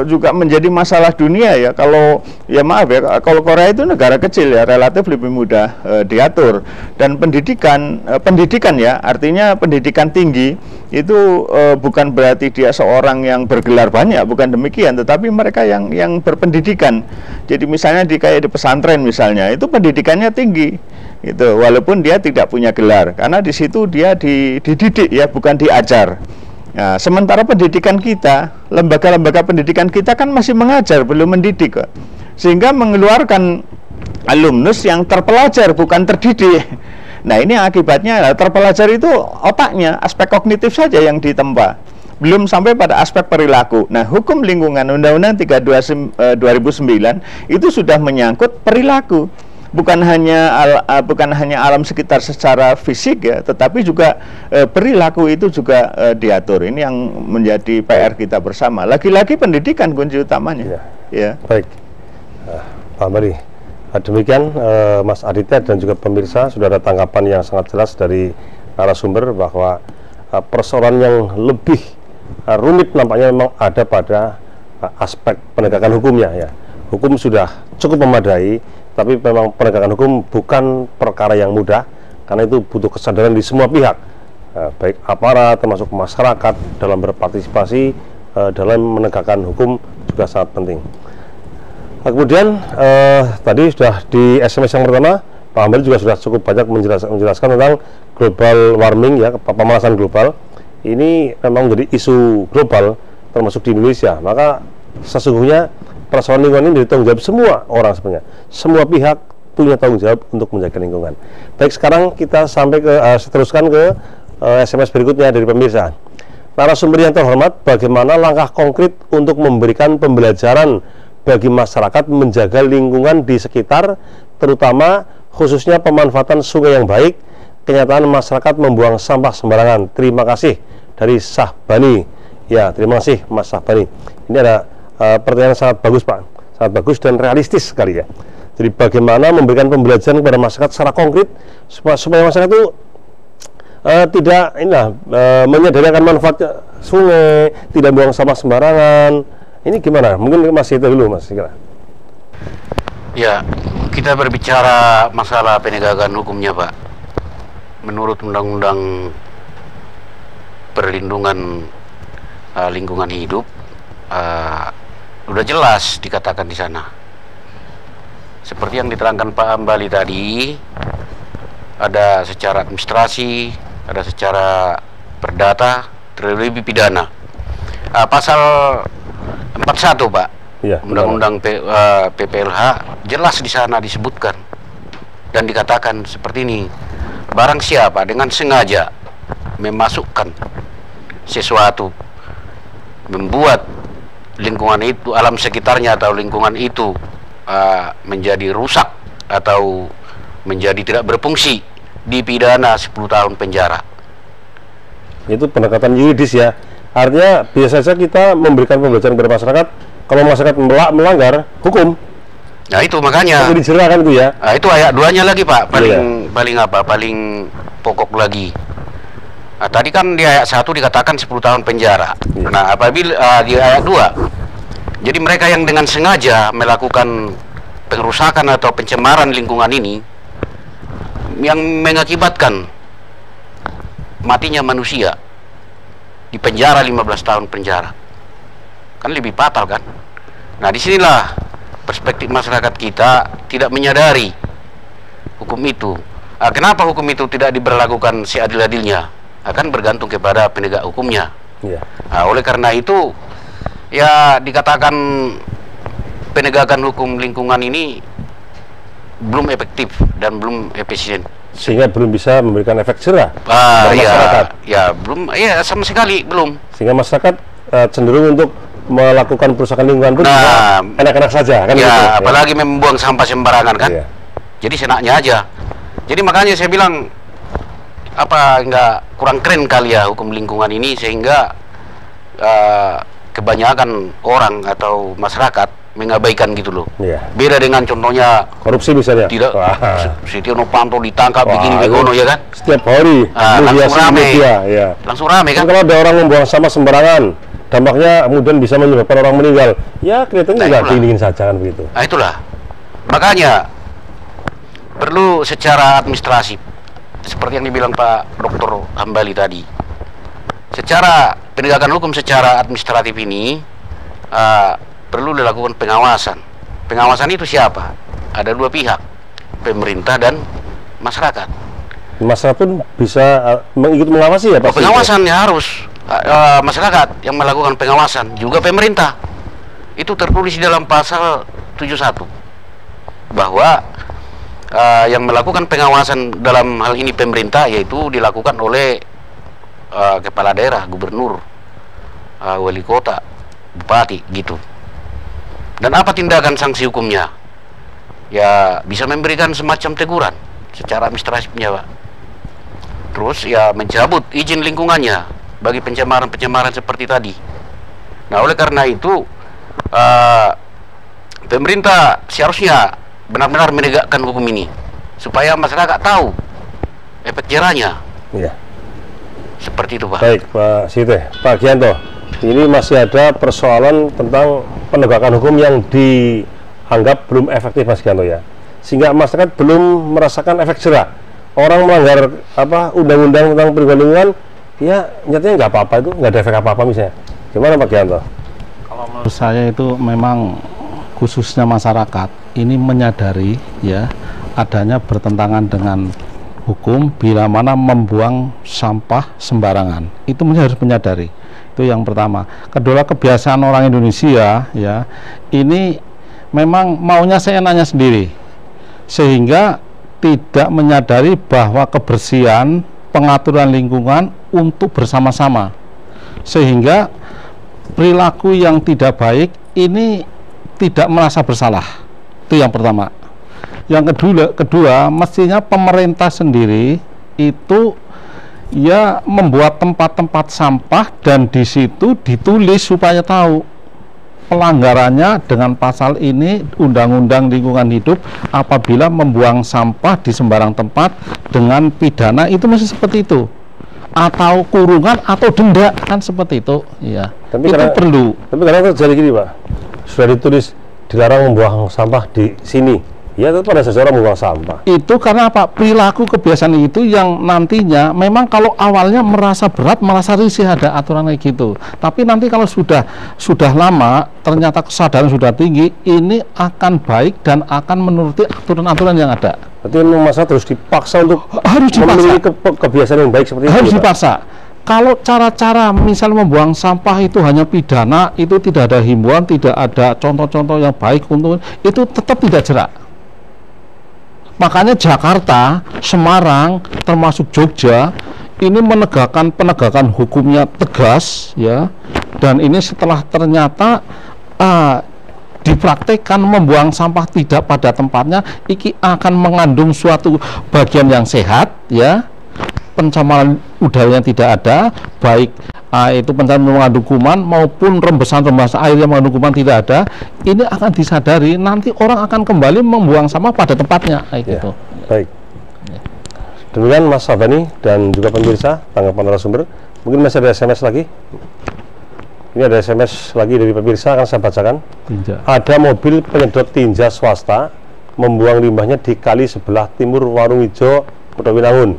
juga menjadi masalah dunia ya. Kalau ya maaf ya, kalau Korea itu negara kecil ya, relatif lebih mudah diatur. Dan pendidikan ya, artinya pendidikan tinggi itu bukan berarti dia seorang yang bergelar banyak, bukan demikian, tetapi mereka yang berpendidikan. Jadi misalnya kayak di pesantren misalnya, itu pendidikannya tinggi. Itu walaupun dia tidak punya gelar, karena di situ dia dididik ya, bukan diajar. Nah, sementara pendidikan kita, lembaga-lembaga pendidikan kita kan masih mengajar, belum mendidik kok. Sehingga mengeluarkan alumnus yang terpelajar, bukan terdidik. Nah, ini akibatnya terpelajar itu otaknya, aspek kognitif saja yang ditempa, belum sampai pada aspek perilaku. Nah, hukum lingkungan Undang-Undang 32 2009 itu sudah menyangkut perilaku. Bukan hanya alam sekitar secara fisik ya, tetapi juga perilaku itu juga diatur. Ini yang menjadi PR kita bersama. Lagi-lagi pendidikan kunci utamanya. Ya. Baik, Pak Mari. Demikian Mas Aditya dan juga pemirsa, sudah ada tanggapan yang sangat jelas dari narasumber bahwa persoalan yang lebih rumit nampaknya memang ada pada aspek penegakan hukumnya ya. Hukum sudah cukup memadai, tapi memang penegakan hukum bukan perkara yang mudah, karena itu butuh kesadaran di semua pihak, baik aparat termasuk masyarakat dalam berpartisipasi dalam menegakkan hukum juga sangat penting. Kemudian tadi sudah di SMS yang pertama, Pak Amir juga sudah cukup banyak menjelaskan tentang global warming ya, pemanasan global. Ini memang menjadi isu global termasuk di Indonesia. Maka sesungguhnya persoalan lingkungan ini menjadi tanggung jawab semua orang sebenarnya. Semua pihak punya tanggung jawab untuk menjaga lingkungan. Baik, sekarang kita sampai teruskan ke SMS berikutnya dari pemirsa. Narasumber yang terhormat, bagaimana langkah konkret untuk memberikan pembelajaran bagi masyarakat menjaga lingkungan di sekitar, terutama khususnya pemanfaatan sungai yang baik, kenyataan masyarakat membuang sampah sembarangan. Terima kasih dari Sahbani. Ya, terima kasih Mas Sahbani. Ini ada pertanyaan sangat bagus Pak, sangat bagus dan realistis sekali ya. Jadi bagaimana memberikan pembelajaran kepada masyarakat secara konkret supaya masyarakat itu tidak menyadari akan manfaat sungai, tidak buang sampah sembarangan. Ini gimana? Mungkin masih itu dulu Mas. Ya, kita berbicara masalah penegakan hukumnya Pak. Menurut Undang-Undang Perlindungan Lingkungan Hidup, udah jelas dikatakan di sana. Seperti yang diterangkan Pak Ambali tadi, ada secara administrasi, ada secara perdata, terlebih pidana. Pasal 41 Pak, ya, Undang-Undang PPLH jelas di sana disebutkan dan dikatakan seperti ini: barang siapa dengan sengaja memasukkan sesuatu, membuat lingkungan itu, alam sekitarnya atau lingkungan itu menjadi rusak atau menjadi tidak berfungsi, dipidana 10 tahun penjara. Itu pendekatan yuridis ya. Artinya biasa saja kita memberikan pembelajaran kepada masyarakat kalau masyarakat melanggar hukum. Nah itu makanya. Itu dijerahkan itu ya. Nah, itu ayat 2-nya lagi Pak, paling pokok lagi. Nah, tadi kan di ayat 1 dikatakan 10 tahun penjara. Ya. Nah apabila di ayat 2, jadi mereka yang dengan sengaja melakukan pengerusakan atau pencemaran lingkungan ini yang mengakibatkan matinya manusia, di penjara 15 tahun penjara, kan lebih fatal kan. Nah disinilah perspektif masyarakat kita tidak menyadari hukum itu. Kenapa hukum itu tidak diberlakukan seadil-adilnya? Akan bergantung kepada penegak hukumnya. Oleh karena itu ya dikatakan penegakan hukum lingkungan ini belum efektif dan belum efisien, sehingga belum bisa memberikan efek jerah pada masyarakat. Belum, sama sekali belum. Sehingga masyarakat cenderung untuk melakukan perusakan lingkungan pun enak-enak saja kan? Ya, gitu, apalagi membuang sampah sembarangan kan? Jadi senaknya aja. Jadi makanya saya bilang nggak kurang keren kali ya hukum lingkungan ini, sehingga kebanyakan orang atau masyarakat mengabaikan gitu loh. Iya. Beda dengan contohnya korupsi misalnya. Tidak. Setia Novanto ditangkap begini begono ya kan. Setiap hari langsung rame. Ya. Langsung rame kan. Kalau ada orang membuang sampah sembarangan, dampaknya kemudian bisa menyebabkan orang meninggal. Ya kelihatannya juga dingin saja kan begitu. Nah itulah. Makanya perlu secara administrasi seperti yang dibilang Pak Dr. Hambali tadi. Secara penegakan hukum secara administratif ini perlu dilakukan pengawasan. Pengawasan itu siapa? Ada dua pihak, pemerintah dan masyarakat. Masyarakat pun bisa ikut mengawasi ya Pak? Pengawasan ya harus masyarakat yang melakukan pengawasan, juga pemerintah. Itu tertulis di dalam pasal 71 bahwa yang melakukan pengawasan dalam hal ini pemerintah, yaitu dilakukan oleh kepala daerah, gubernur, wali kota, bupati gitu. Dan apa tindakan sanksi hukumnya? Ya bisa memberikan semacam teguran secara administratifnya Pak. Terus ya mencabut izin lingkungannya bagi pencemaran-pencemaran seperti tadi. Nah oleh karena itu pemerintah seharusnya benar-benar menegakkan hukum ini supaya masyarakat tahu efek jerahnya. Iya. Seperti itu Pak. Baik Pak Site, Pak Gianto, ini masih ada persoalan tentang penegakan hukum yang dianggap belum efektif Mas Gianto ya, sehingga masyarakat belum merasakan efek jerah. Orang melanggar undang-undang tentang perlindungan lingkungan, ya nyatanya nggak apa-apa, itu nggak ada efek apa-apa misalnya. Gimana Pak Gianto? Kalau menurut saya itu memang khususnya masyarakat ini menyadari ya adanya bertentangan dengan hukum bila mana membuang sampah sembarangan. Itu harus menyadari. Itu yang pertama. Kedua, kebiasaan orang Indonesia ya ini memang maunya seenaknya sendiri, sehingga tidak menyadari bahwa kebersihan, pengaturan lingkungan untuk bersama-sama, sehingga perilaku yang tidak baik ini tidak merasa bersalah. Itu yang pertama. Yang kedua, mestinya pemerintah sendiri itu ya membuat tempat-tempat sampah dan di situ ditulis supaya tahu pelanggarannya dengan pasal ini Undang-Undang Lingkungan Hidup apabila membuang sampah di sembarang tempat dengan pidana itu mesti seperti itu, atau kurungan atau denda kan seperti itu ya. Tapi itu perlu. Tapi karena terjadi gini Pak, sudah ditulis dilarang membuang sampah di sini. Ya tetap ada seseorang membuang sampah. Itu karena apa? Perilaku kebiasaan itu yang nantinya memang kalau awalnya merasa berat, merasa risih ada aturan kayak gitu. Tapi nanti kalau sudah lama, ternyata kesadaran sudah tinggi, ini akan baik dan akan menuruti aturan-aturan yang ada. Berarti masalah terus dipaksa untuk memiliki kebiasaan yang baik seperti itu. Harus dipaksa. Kalau cara-cara misal membuang sampah itu hanya pidana, itu tidak ada himbauan, tidak ada contoh-contoh yang baik untuk itu tetap tidak jerak. Makanya Jakarta, Semarang, termasuk Jogja ini menegakkan penegakan hukumnya tegas ya, dan ini setelah ternyata dipraktekkan membuang sampah tidak pada tempatnya, ini akan mengandung suatu bagian yang sehat ya, pencemaran udaranya tidak ada, baik itu pencemaran mengandung kuman maupun rembesan air yang mengandung kuman tidak ada. Ini akan disadari, nanti orang akan kembali membuang sampah pada tempatnya gitu. Baik. Demikian Mas Sabani dan juga pemirsa tanggapan narasumber. Mungkin masih ada SMS lagi. Ini ada SMS lagi dari pemirsa, akan saya bacakan. Tinja. Ada mobil penyedot tinja swasta membuang limbahnya di kali sebelah timur Warung Ijo, Kutawinangun.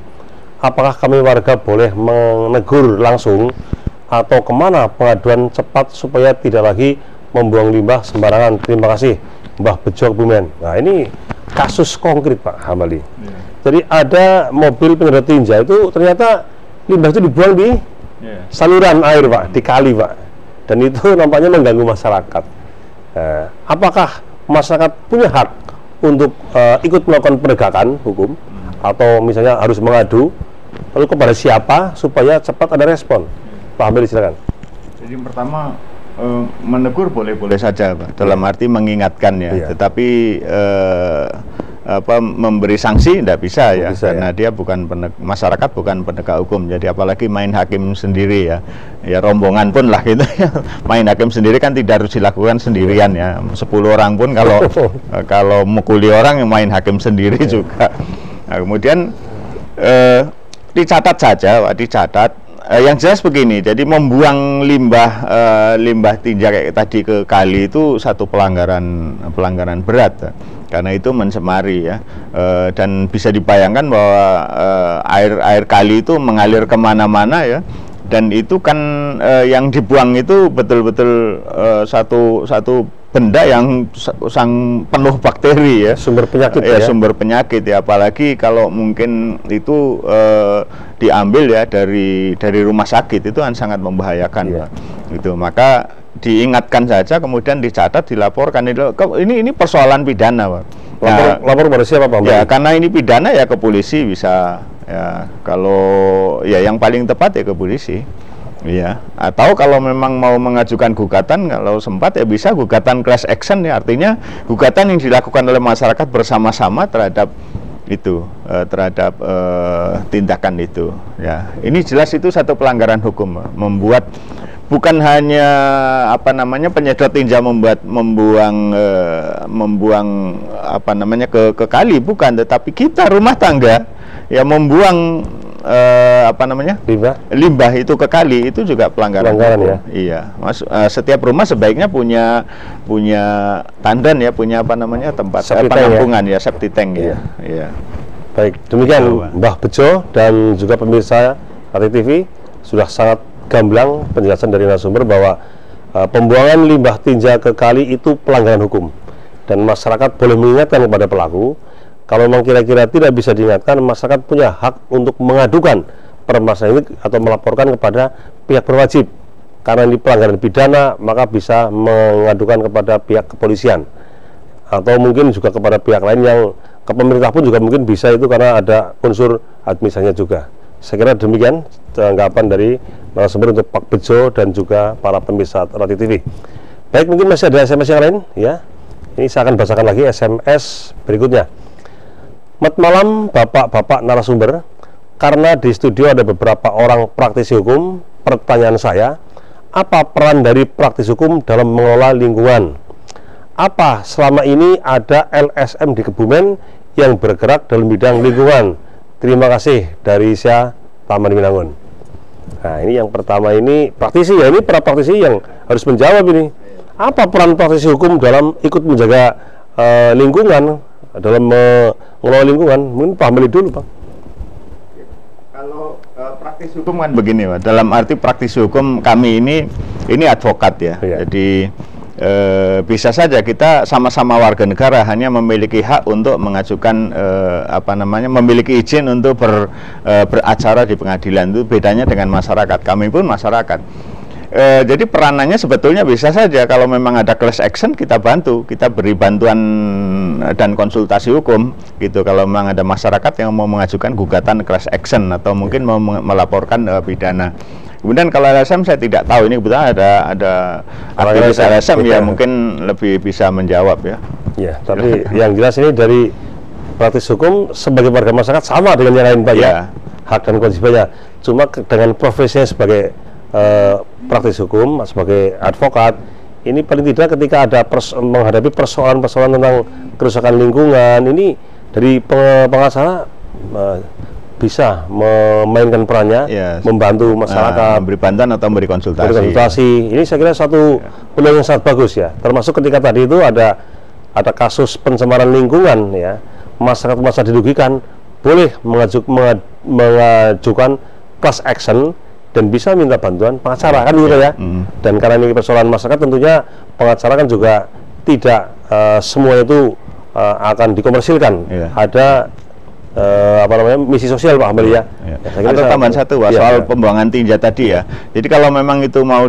Apakah kami warga boleh menegur langsung atau kemana pengaduan cepat supaya tidak lagi membuang limbah sembarangan? Terima kasih, Mbah Bejo Kebumen. Nah ini kasus konkret Pak Hambali. Jadi ada mobil penyedot tinja itu ternyata limbah itu dibuang di saluran air Pak, di kali Pak, dan itu nampaknya mengganggu masyarakat. Apakah masyarakat punya hak untuk ikut melakukan penegakan hukum atau misalnya harus mengadu, lalu kepada siapa supaya cepat ada respon? Pak Hambali silakan. Jadi yang pertama menegur boleh-boleh saja Pak, dalam arti mengingatkan ya, tetapi memberi sanksi tidak bisa ya, karena ya. dia bukan masyarakat bukan penegak hukum. Jadi apalagi main hakim sendiri ya, ya rombongan pun lah gitu ya. Main hakim sendiri kan tidak harus dilakukan sendirian ya. 10 orang pun kalau mukuli orang yang main hakim sendiri juga. Nah, kemudian dicatat saja, dicatat. Yang jelas begini, jadi membuang limbah tinja kayak tadi ke kali itu satu pelanggaran berat, karena itu mencemari ya, dan bisa dibayangkan bahwa air kali itu mengalir kemana-mana ya, dan itu kan yang dibuang itu betul-betul satu benda yang penuh bakteri ya, sumber penyakit ya, sumber penyakit ya, apalagi kalau mungkin itu diambil ya dari rumah sakit, itu kan sangat membahayakan ya. Itu maka diingatkan saja, kemudian dicatat, dilaporkan. Ini persoalan pidana Pak. Lapor pada siapa Pak? Ya karena ini pidana ya ke polisi bisa ya, kalau ya yang paling tepat ya ke polisi. Iya, atau kalau memang mau mengajukan gugatan, kalau sempat ya bisa gugatan class action ya, artinya gugatan yang dilakukan oleh masyarakat bersama-sama terhadap itu, terhadap tindakan itu. Ya, ini jelas itu satu pelanggaran hukum, membuat bukan hanya penyedot tinja membuang ke kali, bukan, tetapi kita rumah tangga ya membuang limbah itu ke kali, itu juga pelanggaran ya. Iya, setiap rumah sebaiknya punya tandan ya, punya tempat penampungan ya, septic tank ya. Iya. Baik, demikian Mbah Bejo dan juga pemirsa RT TV, sudah sangat gamblang penjelasan dari narasumber bahwa pembuangan limbah tinja ke kali itu pelanggaran hukum, dan masyarakat boleh mengingatkan kepada pelaku. Kalau memang kira-kira tidak bisa diingatkan, masyarakat punya hak untuk mengadukan permasalahan ini atau melaporkan kepada pihak berwajib. Karena ini pelanggaran pidana, maka bisa mengadukan kepada pihak kepolisian, atau mungkin juga kepada pihak lain yang ke pemerintah pun juga mungkin bisa, itu karena ada unsur administrasinya juga. Saya kira demikian tanggapan dari narasumber untuk Pak Bejo dan juga para pemirsa RT TV. Baik, mungkin masih ada SMS yang lain ya. Ini saya akan bacakan lagi SMS berikutnya. Selamat malam Bapak-bapak narasumber. Karena di studio ada beberapa orang praktisi hukum, pertanyaan saya, apa peran dari praktisi hukum dalam mengelola lingkungan? Apa selama ini ada LSM di Kebumen yang bergerak dalam bidang lingkungan? Terima kasih dari saya, Taman Winangun. Nah, ini yang pertama, ini praktisi ya, ini para praktisi yang harus menjawab ini. Apa peran praktisi hukum dalam ikut menjaga lingkungan, dalam mengelola lingkungan? Mungkin Pak Meli dulu, Pak. Kalau praktisi hukum kan begini, Pak. Dalam arti praktisi hukum kami ini advokat ya. Jadi bisa saja kita sama-sama warga negara, hanya memiliki hak untuk mengajukan memiliki izin untuk beracara di pengadilan. Itu bedanya dengan masyarakat. Kami pun masyarakat. Jadi peranannya sebetulnya bisa saja, kalau memang ada class action kita bantu, kita beri bantuan dan konsultasi hukum gitu. Kalau memang ada masyarakat yang mau mengajukan gugatan class action atau mungkin mau melaporkan pidana. Kemudian kalau LSM saya tidak tahu, ini kebetulan ada aktivis LSM ya, mungkin lebih bisa menjawab ya. Ya, tapi yang jelas ini dari praktis hukum sebagai warga masyarakat sama dengan yang lain Pak ya, hak dan kewajibannya. Cuma dengan profesinya sebagai praktis hukum, sebagai advokat, ini paling tidak ketika ada menghadapi persoalan-persoalan tentang kerusakan lingkungan, ini dari pengacara bisa memainkan perannya, membantu masyarakat, memberi bantuan atau memberi konsultasi. Ini saya kira satu peluang yang sangat bagus ya. Termasuk ketika tadi itu ada kasus pencemaran lingkungan ya, masyarakat merasa dirugikan, boleh mengajukan class action dan bisa minta bantuan pengacara kan gitu ya. Dan karena ini persoalan masyarakat, tentunya pengacara kan juga tidak semua itu akan dikomersilkan. Ada misi sosial Pak Amel ya. Atau tambahan satu Pak, soal pembuangan tinja tadi ya. Jadi kalau memang itu mau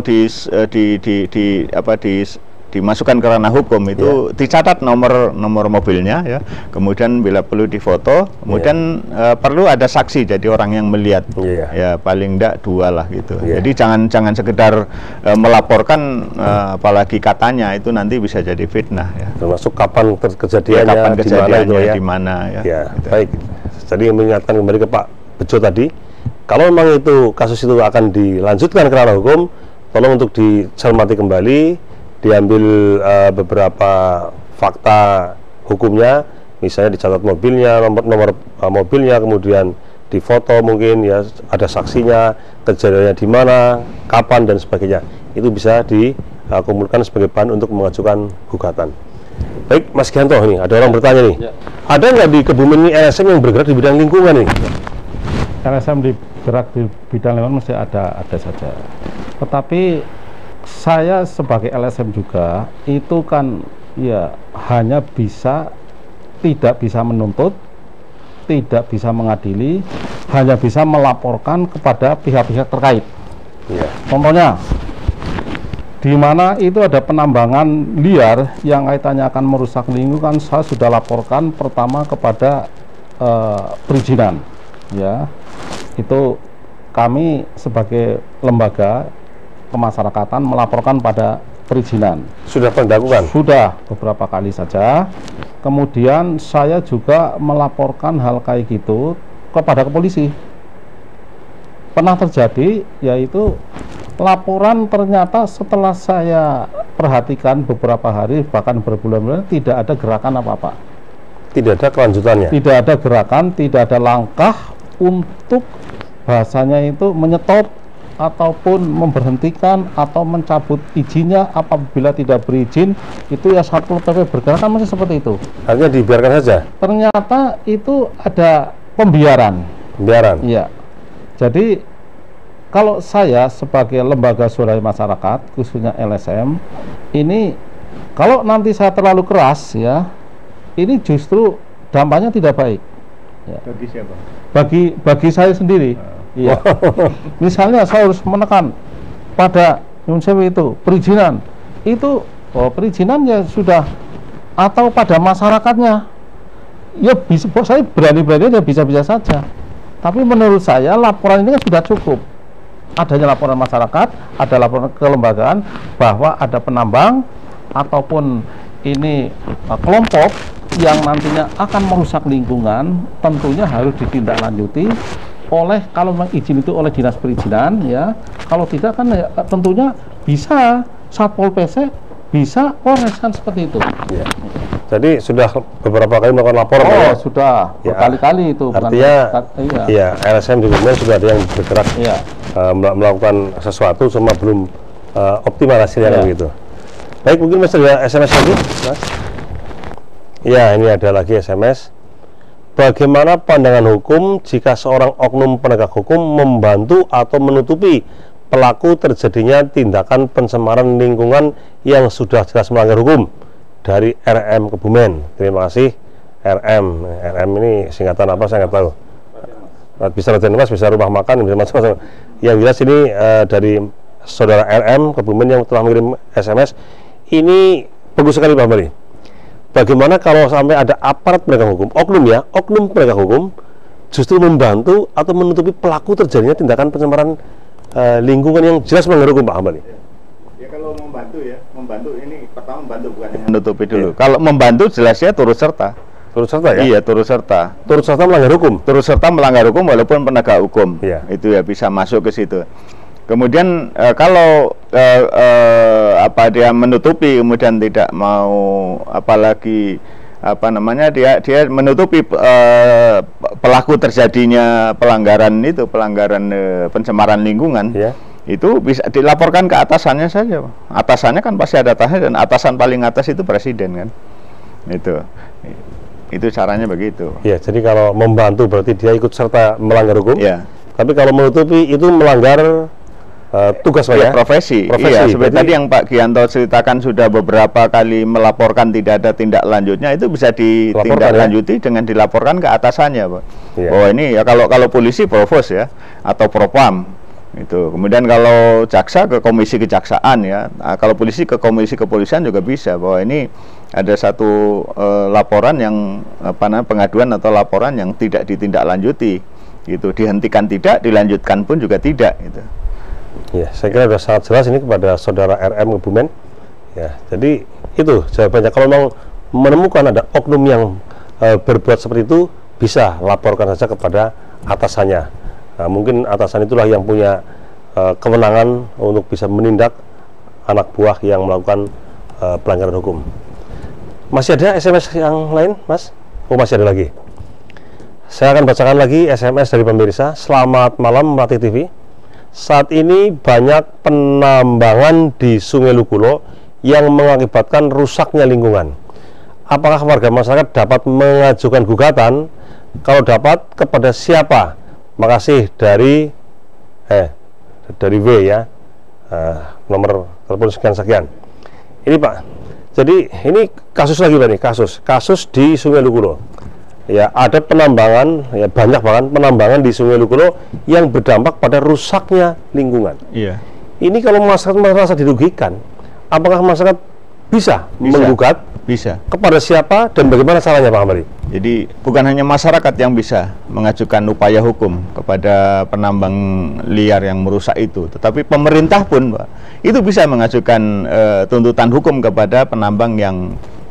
dimasukkan ke ranah hukum itu dicatat nomor mobilnya ya, kemudian bila perlu difoto, kemudian perlu ada saksi, jadi orang yang melihat ya paling enggak 2 lah gitu. Jadi jangan sekedar melaporkan apalagi katanya, itu nanti bisa jadi fitnah ya. Termasuk kapan kejadiannya, kapan kejadiannya, di mana ya. Gitu. Baik. Jadi mengingatkan kembali ke Pak Bejo tadi, kalau memang itu kasus itu akan dilanjutkan ke ranah hukum, tolong untuk dicermati kembali, diambil beberapa fakta hukumnya, misalnya dicatat mobilnya, nomor mobilnya, kemudian difoto mungkin ya, ada saksinya, kejadiannya di mana, kapan dan sebagainya. Itu bisa dikumpulkan sebagai bahan untuk mengajukan gugatan. Baik, Mas Gianto, ini ada orang bertanya nih. Ada nggak di Kebumen ini LSM yang bergerak di bidang lingkungan nih? LSM bergerak di bidang lingkungan mesti ada saja. Tetapi saya sebagai LSM juga itu kan ya hanya tidak bisa menuntut, tidak bisa mengadili, hanya bisa melaporkan kepada pihak-pihak terkait. Contohnya, di mana itu ada penambangan liar yang kaitannya akan merusak lingkungan, saya sudah laporkan pertama kepada perizinan, ya. Itu kami sebagai lembaga kemasyarakatan melaporkan pada perizinan. Sudah pernah dilakukan? Sudah beberapa kali saja. Kemudian saya juga melaporkan hal kayak gitu kepada polisi. Pernah terjadi, yaitu laporan ternyata setelah saya perhatikan beberapa hari bahkan berbulan-bulan tidak ada gerakan apa-apa. Tidak ada kelanjutannya? Tidak ada gerakan, tidak ada langkah untuk bahasanya itu menyetop ataupun memberhentikan atau mencabut izinnya apabila tidak berizin. Itu ya Satpol PP bergerak kan masih seperti itu. Hanya dibiarkan saja? Ternyata itu ada pembiaran. Pembiaran? Iya. Jadi kalau saya sebagai lembaga swadaya masyarakat, khususnya LSM, ini kalau nanti saya terlalu keras ya, ini justru dampaknya tidak baik. Ya. Bagi siapa? Bagi saya sendiri. Iya. Misalnya saya harus menekan pada itu perizinan. Itu perizinan ya sudah, atau pada masyarakatnya. Ya bisa, saya berani-berani ya bisa-bisa saja. Tapi menurut saya laporan ini kan sudah cukup. Adanya laporan masyarakat, ada laporan kelembagaan bahwa ada penambang ataupun ini kelompok yang nantinya akan merusak lingkungan, tentunya harus ditindaklanjuti oleh, kalau memang izin itu oleh dinas perizinan ya. Kalau tidak kan ya, tentunya bisa Satpol PP, bisa Polres kan seperti itu. Ya. Jadi sudah beberapa kali melakukan laporan. Oh, sudah ya, berkali-kali itu. Artinya, iya, LSM di Kebumen sudah ada yang bergerak melakukan sesuatu, cuma belum optimal hasilnya gitu. Baik, mungkin Mas ada SMS lagi, Mas? Ya, ini ada lagi SMS. Bagaimana pandangan hukum jika seorang oknum penegak hukum membantu atau menutupi pelaku terjadinya tindakan pencemaran lingkungan yang sudah jelas melanggar hukum? Dari RM Kebumen. Terima kasih RM. RM ini singkatan apa saya nggak tahu. Bisa Raden Mas, bisa rumah makan, bisa macam-macam. Yang jelas ini dari saudara RM Kebumen yang telah mengirim SMS. Ini bagus sekali Pak Mali. Bagaimana kalau sampai ada aparat penegak hukum, oknum penegak hukum justru membantu atau menutupi pelaku terjadinya tindakan pencemaran lingkungan yang jelas melanggar hukum, Pak Hambali? Ya kalau membantu ini pertama membantu, bukan yang menutupi dulu. Kalau membantu jelasnya turut serta. Turut serta ya? Iya, turut serta. Turut serta melanggar hukum. Turut serta melanggar hukum walaupun penegak hukum. Iya. Itu ya bisa masuk ke situ. Kemudian kalau dia menutupi kemudian tidak mau, apalagi dia menutupi pelaku terjadinya pelanggaran pencemaran lingkungan, itu bisa dilaporkan ke atasannya saja. Atasannya kan pasti ada atasannya, dan atasan paling atas itu presiden kan. Itu caranya begitu. Ya, jadi kalau membantu berarti dia ikut serta melanggar hukum. Ya. Tapi kalau menutupi itu melanggar tugas profesi. Iya, seperti tadi yang Pak Gianto ceritakan sudah beberapa kali melaporkan tidak ada tindak lanjutnya, itu bisa ditindaklanjuti dengan dilaporkan ke atasannya, Pak. Oh ini ya kalau polisi provos ya, atau propam Itu. Kemudian kalau jaksa ke komisi kejaksaan ya, kalau polisi ke komisi kepolisian juga bisa, bahwa ini ada satu laporan yang pengaduan atau laporan yang tidak ditindaklanjuti, gitu. Dihentikan tidak, dilanjutkan pun juga tidak, gitu. Ya, saya kira sudah sangat jelas ini kepada saudara RM Kebumen. Ya, jadi itu jawabannya. Kalau memang menemukan ada oknum yang berbuat seperti itu, bisa laporkan saja kepada atasannya. Nah, mungkin atasan itulah yang punya kewenangan untuk bisa menindak anak buah yang melakukan pelanggaran hukum. Masih ada SMS yang lain, Mas? Oh, masih ada lagi. Saya akan bacakan lagi SMS dari pemirsa. Selamat malam, Melatih TV. Saat ini banyak penambangan di Sungai Lukulo yang mengakibatkan rusaknya lingkungan. Apakah warga masyarakat dapat mengajukan gugatan? Kalau dapat, kepada siapa? Makasih dari W ya, nomor telepon sekian. Ini Pak, jadi ini kasus lagi Pak nih, kasus di Sungai Lukulo. Ya, ada penambangan, ya banyak bahkan penambangan di Sungai Lukulo yang berdampak pada rusaknya lingkungan. Iya. Ini kalau masyarakat merasa dirugikan, apakah masyarakat bisa menggugat? Bisa. Kepada siapa dan bagaimana caranya Pak Amari? Jadi bukan hanya masyarakat yang bisa mengajukan upaya hukum kepada penambang liar yang merusak itu, tetapi pemerintah pun, Pak, itu bisa mengajukan tuntutan hukum kepada penambang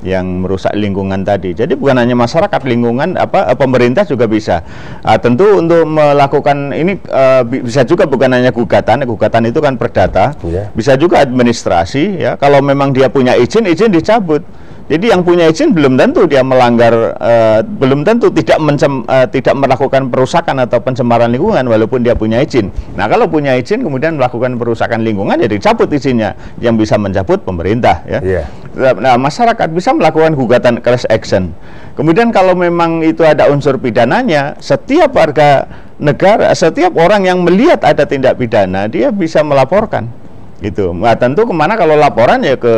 yang merusak lingkungan tadi. Jadi bukan hanya masyarakat, lingkungan, pemerintah juga bisa. Tentu untuk melakukan ini bisa juga bukan hanya gugatan itu kan perdata, bisa juga administrasi ya. Kalau memang dia punya izin dicabut. Jadi yang punya izin belum tentu dia melanggar, belum tentu tidak melakukan perusakan atau pencemaran lingkungan walaupun dia punya izin. Nah, kalau punya izin kemudian melakukan perusakan lingkungan, ya dicabut izinnya. Yang bisa mencabut pemerintah ya. Nah, masyarakat bisa melakukan gugatan class action. Kemudian kalau memang itu ada unsur pidananya, setiap warga negara, setiap orang yang melihat ada tindak pidana, dia bisa melaporkan. Gitu. Nah, tentu kemana kalau laporan ya ke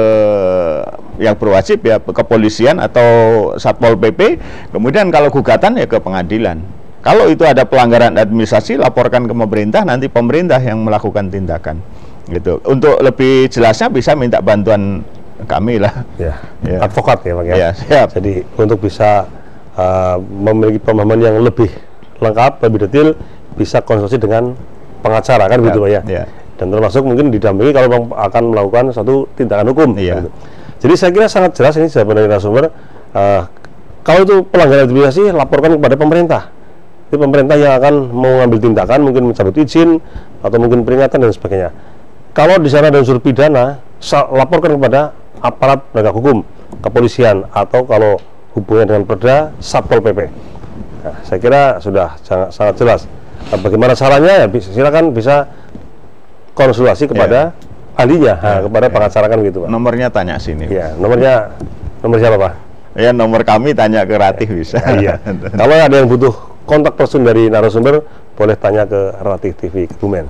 yang berwajib ya ke kepolisian atau Satpol PP, kemudian kalau gugatan ya ke pengadilan. Kalau itu ada pelanggaran administrasi, laporkan ke pemerintah, nanti pemerintah yang melakukan tindakan. Gitu. Untuk lebih jelasnya bisa minta bantuan kami lah. Ya. Advokat ya Pak ya. Ya, siap. Jadi untuk bisa memiliki pemahaman yang lebih lengkap, lebih detail, bisa konsultasi dengan pengacara kan begitu Pak ya. Dan termasuk mungkin didampingi kalau akan melakukan suatu tindakan hukum. Gitu. Jadi saya kira sangat jelas ini jawaban dari narasumber. Kalau itu pelanggaran administrasi, laporkan kepada pemerintah. Jadi pemerintah yang akan mengambil tindakan, mungkin mencabut izin atau mungkin peringatan dan sebagainya. Kalau di sana ada unsur pidana, laporkan kepada aparat penegak hukum, kepolisian, atau kalau hubungan dengan Perda, Satpol PP. Nah, saya kira sudah sangat jelas. Bagaimana caranya? Ya silakan bisa konsultasi kepada ahlinya, kepada pengacara kan gitu Pak. Nomornya tanya sini. Ya, nomor siapa Pak? Ya, nomor kami tanya ke Ratih bisa. Iya. Kalau ada yang butuh kontak person dari narasumber, boleh tanya ke Ratih TV Kebumen.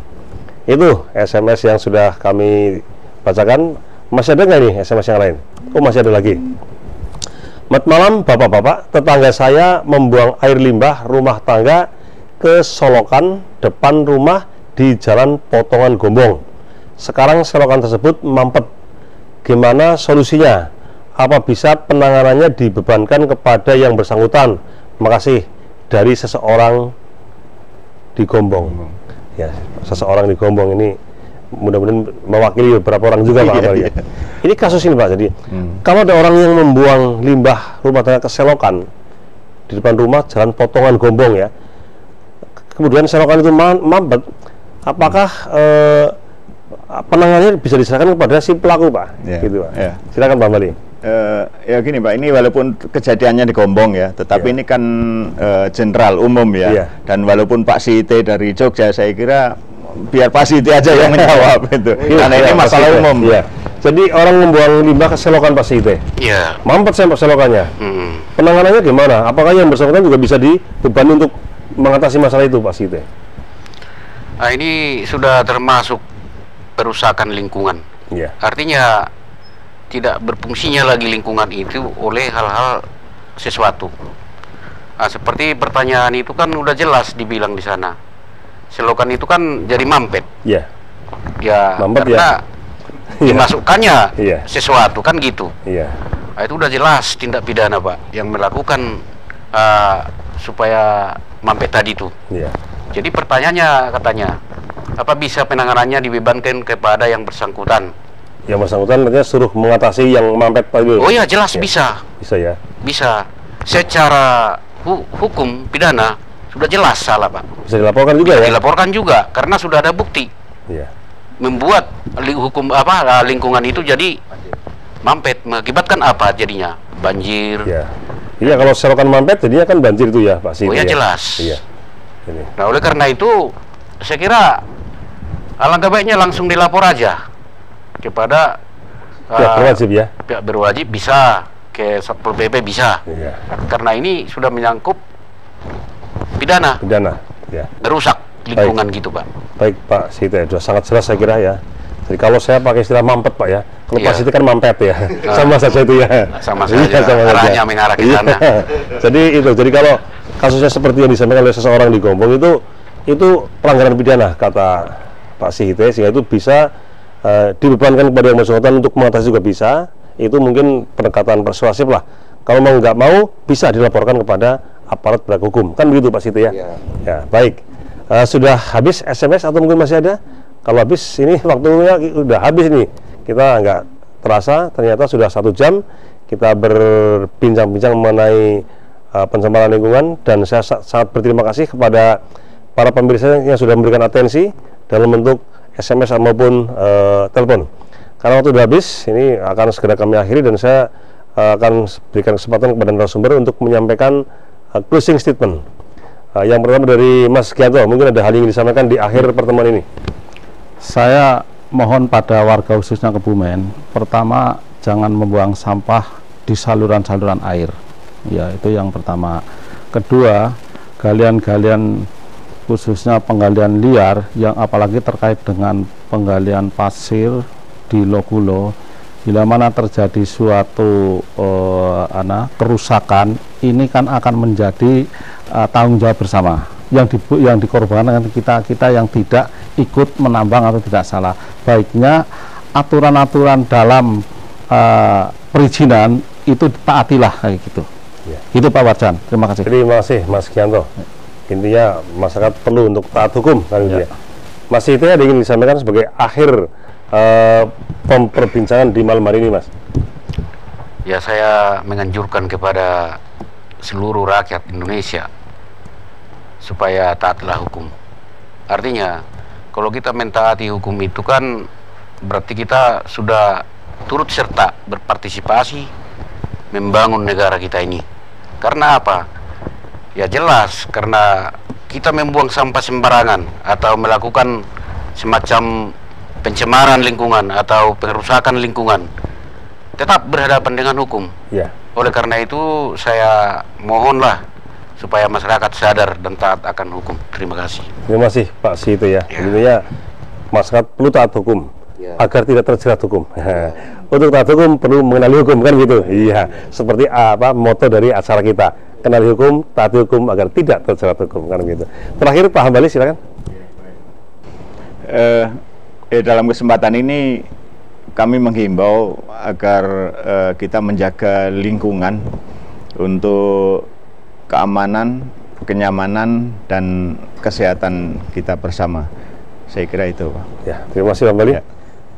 Itu SMS yang sudah kami bacakan. Masih ada nggak nih SMS yang lain? Oh, masih ada lagi. Selamat malam Bapak-bapak, tetangga saya membuang air limbah rumah tangga ke solokan depan rumah di Jalan Potongan Gombong. Sekarang selokan tersebut mampet. Gimana solusinya? Apa bisa penanganannya dibebankan kepada yang bersangkutan? Makasih, dari seseorang di Gombong. Ya, seseorang di Gombong ini mudah-mudahan mewakili beberapa orang juga Pak. Ini kasus ini Pak. Jadi kalau ada orang yang membuang limbah rumah tangga ke selokan di depan rumah Jalan Potongan Gombong ya, kemudian selokan itu mampet, apakah penanganannya bisa diserahkan kepada si pelaku Pak? Gitu Pak. Silakan Pak Mali. Ya gini Pak, ini walaupun kejadiannya di Gombong ya, tetapi ini kan general umum ya. Dan walaupun Pak Siti dari Jogja, saya kira biar Pak Siti aja yang menjawab itu. Karena ini masalah umum. Jadi orang membuang limbah ke selokan Pak Siti. Mampet sampai selokannya. Penanganannya gimana? Apakah yang bersangkutan juga bisa dibebani untuk mengatasi masalah itu Pak Siti? Nah, ini sudah termasuk perusakan lingkungan. Artinya tidak berfungsinya lagi lingkungan itu oleh hal-hal sesuatu. Nah, seperti pertanyaan itu kan udah jelas dibilang di sana. selokan itu kan jadi mampet. Iya. Ya, Mampet karena dimasukkannya Iya. sesuatu kan gitu. Iya. Nah, itu udah jelas tindak pidana, Pak, yang melakukan supaya mampet tadi itu. Iya. Jadi pertanyaannya katanya, apa bisa penanganannya dibebankan kepada yang bersangkutan? Yang bersangkutan artinya suruh mengatasi yang mampet tadi. Oh iya, jelas Ya. bisa. Bisa ya. Bisa. Secara hukum pidana sudah jelas salah, Pak. Bisa dilaporkan juga ya. Dilaporkan juga karena sudah ada bukti. Iya. Membuat lingkungan itu jadi mampet, mengakibatkan apa jadinya? Banjir. Iya. Iya, kalau selokan mampet jadinya kan banjir itu ya, Pak Siti. Oh ya, ya? jelas. Iya. Ini. Nah, oleh karena itu saya kira alangkah baiknya langsung dilapor aja kepada Pihak berwajib ya. pihak berwajib, bisa ke Satpol PP bisa. Iya. Karena ini sudah menyangkut pidana, Ya. merusak lingkungan gitu, Pak. Baik Pak Siti, sudah sangat jelas saya kira ya. Jadi kalau saya pakai istilah mampet Pak ya, kalau Pak Iya. Siti kan mampet ya, sama saja itu ya. Sama Iya, saja, sama saja. arahnya mengarah ke Iya. sana. Jadi kalau kasusnya seperti yang disampaikan oleh seseorang di Gombong itu pelanggaran pidana kata Pak Siti, sehingga itu bisa dibebankan kepada yang bersangkutan untuk mengatasi juga bisa. Itu mungkin pendekatan persuasif lah. Kalau mau nggak mau bisa dilaporkan kepada aparat penegak hukum, kan begitu Pak Siti ya. Ya, baik. Sudah habis SMS atau mungkin masih ada? Kalau habis ini waktunya udah habis nih. Kita nggak terasa ternyata sudah 1 jam kita berbincang-bincang mengenai pencemaran lingkungan, dan saya sangat berterima kasih kepada para pemirsa yang sudah memberikan atensi dalam bentuk SMS maupun telepon. Karena waktu sudah habis, ini akan segera kami akhiri dan saya akan berikan kesempatan kepada narasumber untuk menyampaikan closing statement. Yang pertama dari Mas Gianto, mungkin ada hal yang disampaikan di akhir pertemuan ini. Saya mohon pada warga khususnya Kebumen, pertama jangan membuang sampah di saluran-saluran air. Ya, itu yang pertama. Kedua, galian-galian khususnya penggalian liar yang apalagi terkait dengan penggalian pasir di Lokulo, bila mana terjadi suatu kerusakan, ini kan akan menjadi tanggung jawab bersama yang dikorbankan kita yang tidak ikut menambang atau tidak salah. Baiknya aturan-aturan dalam perizinan itu taatilah kayak gitu. Ya. Itu Pak Warjan, terima kasih. Terima kasih Mas Gianto. Intinya masyarakat perlu untuk taat hukum kan gitu ya. Mas itu ada ingin disampaikan sebagai akhir perbincangan di malam hari ini, Mas. Ya, saya menganjurkan kepada seluruh rakyat Indonesia supaya taatlah hukum. Artinya, kalau kita mentaati hukum itu kan berarti kita sudah turut serta berpartisipasi membangun negara kita ini. Karena apa? Ya jelas, karena kita membuang sampah sembarangan atau melakukan semacam pencemaran lingkungan atau perusakan lingkungan, tetap berhadapan dengan hukum. Ya. Oleh karena itu saya mohonlah supaya masyarakat sadar dan taat akan hukum. Terima kasih. Terima kasih Pak Sito ya. Intinya masyarakat perlu taat hukum agar tidak terjerat hukum. Untuk taat hukum perlu mengenali hukum kan gitu. Iya. Seperti apa moto dari acara kita. Kenali hukum, taati hukum agar tidak terjerat hukum kan gitu. Terakhir Pak Hambali silakan. Dalam kesempatan ini kami menghimbau agar kita menjaga lingkungan untuk keamanan, kenyamanan, dan kesehatan kita bersama. Saya kira itu, Pak. Ya, terima kasih Pak Hambali. Ya.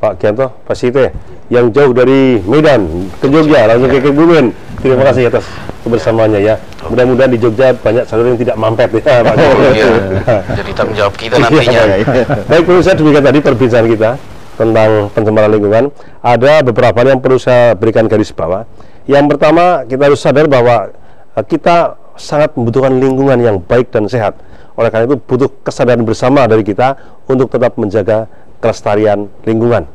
Pak Gianto, Pak Site, yang jauh dari Medan ke Jogja langsung ke Kebumen. Terima kasih atas kebersamaannya ya. Mudah-mudahan di Jogja banyak salur yang tidak mampet ya, Pak. Iya. Jadi tanggung jawab kita nantinya. Baik, pemirsa, demikian tadi perbincangan kita tentang pencemaran lingkungan. Ada beberapa hal yang perlu saya berikan garis bawah. Yang pertama, kita harus sadar bahwa kita sangat membutuhkan lingkungan yang baik dan sehat. Oleh karena itu butuh kesadaran bersama dari kita untuk tetap menjaga kelestarian lingkungan.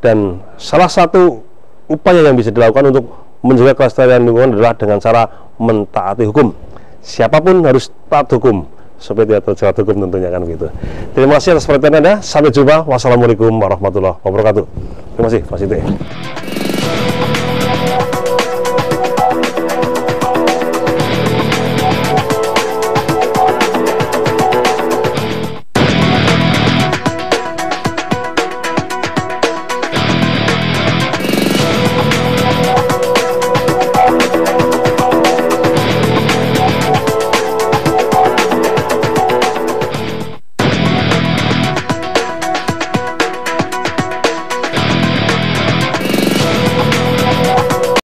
Dan salah satu upaya yang bisa dilakukan untuk menjaga kelestarian lingkungan adalah dengan cara mentaati hukum. Siapapun harus taat hukum supaya tidak terjerat hukum tentunya kan begitu. Terima kasih atas perhatian Anda. Sampai jumpa. Wassalamualaikum warahmatullahi wabarakatuh. Terima kasih Pak Siti.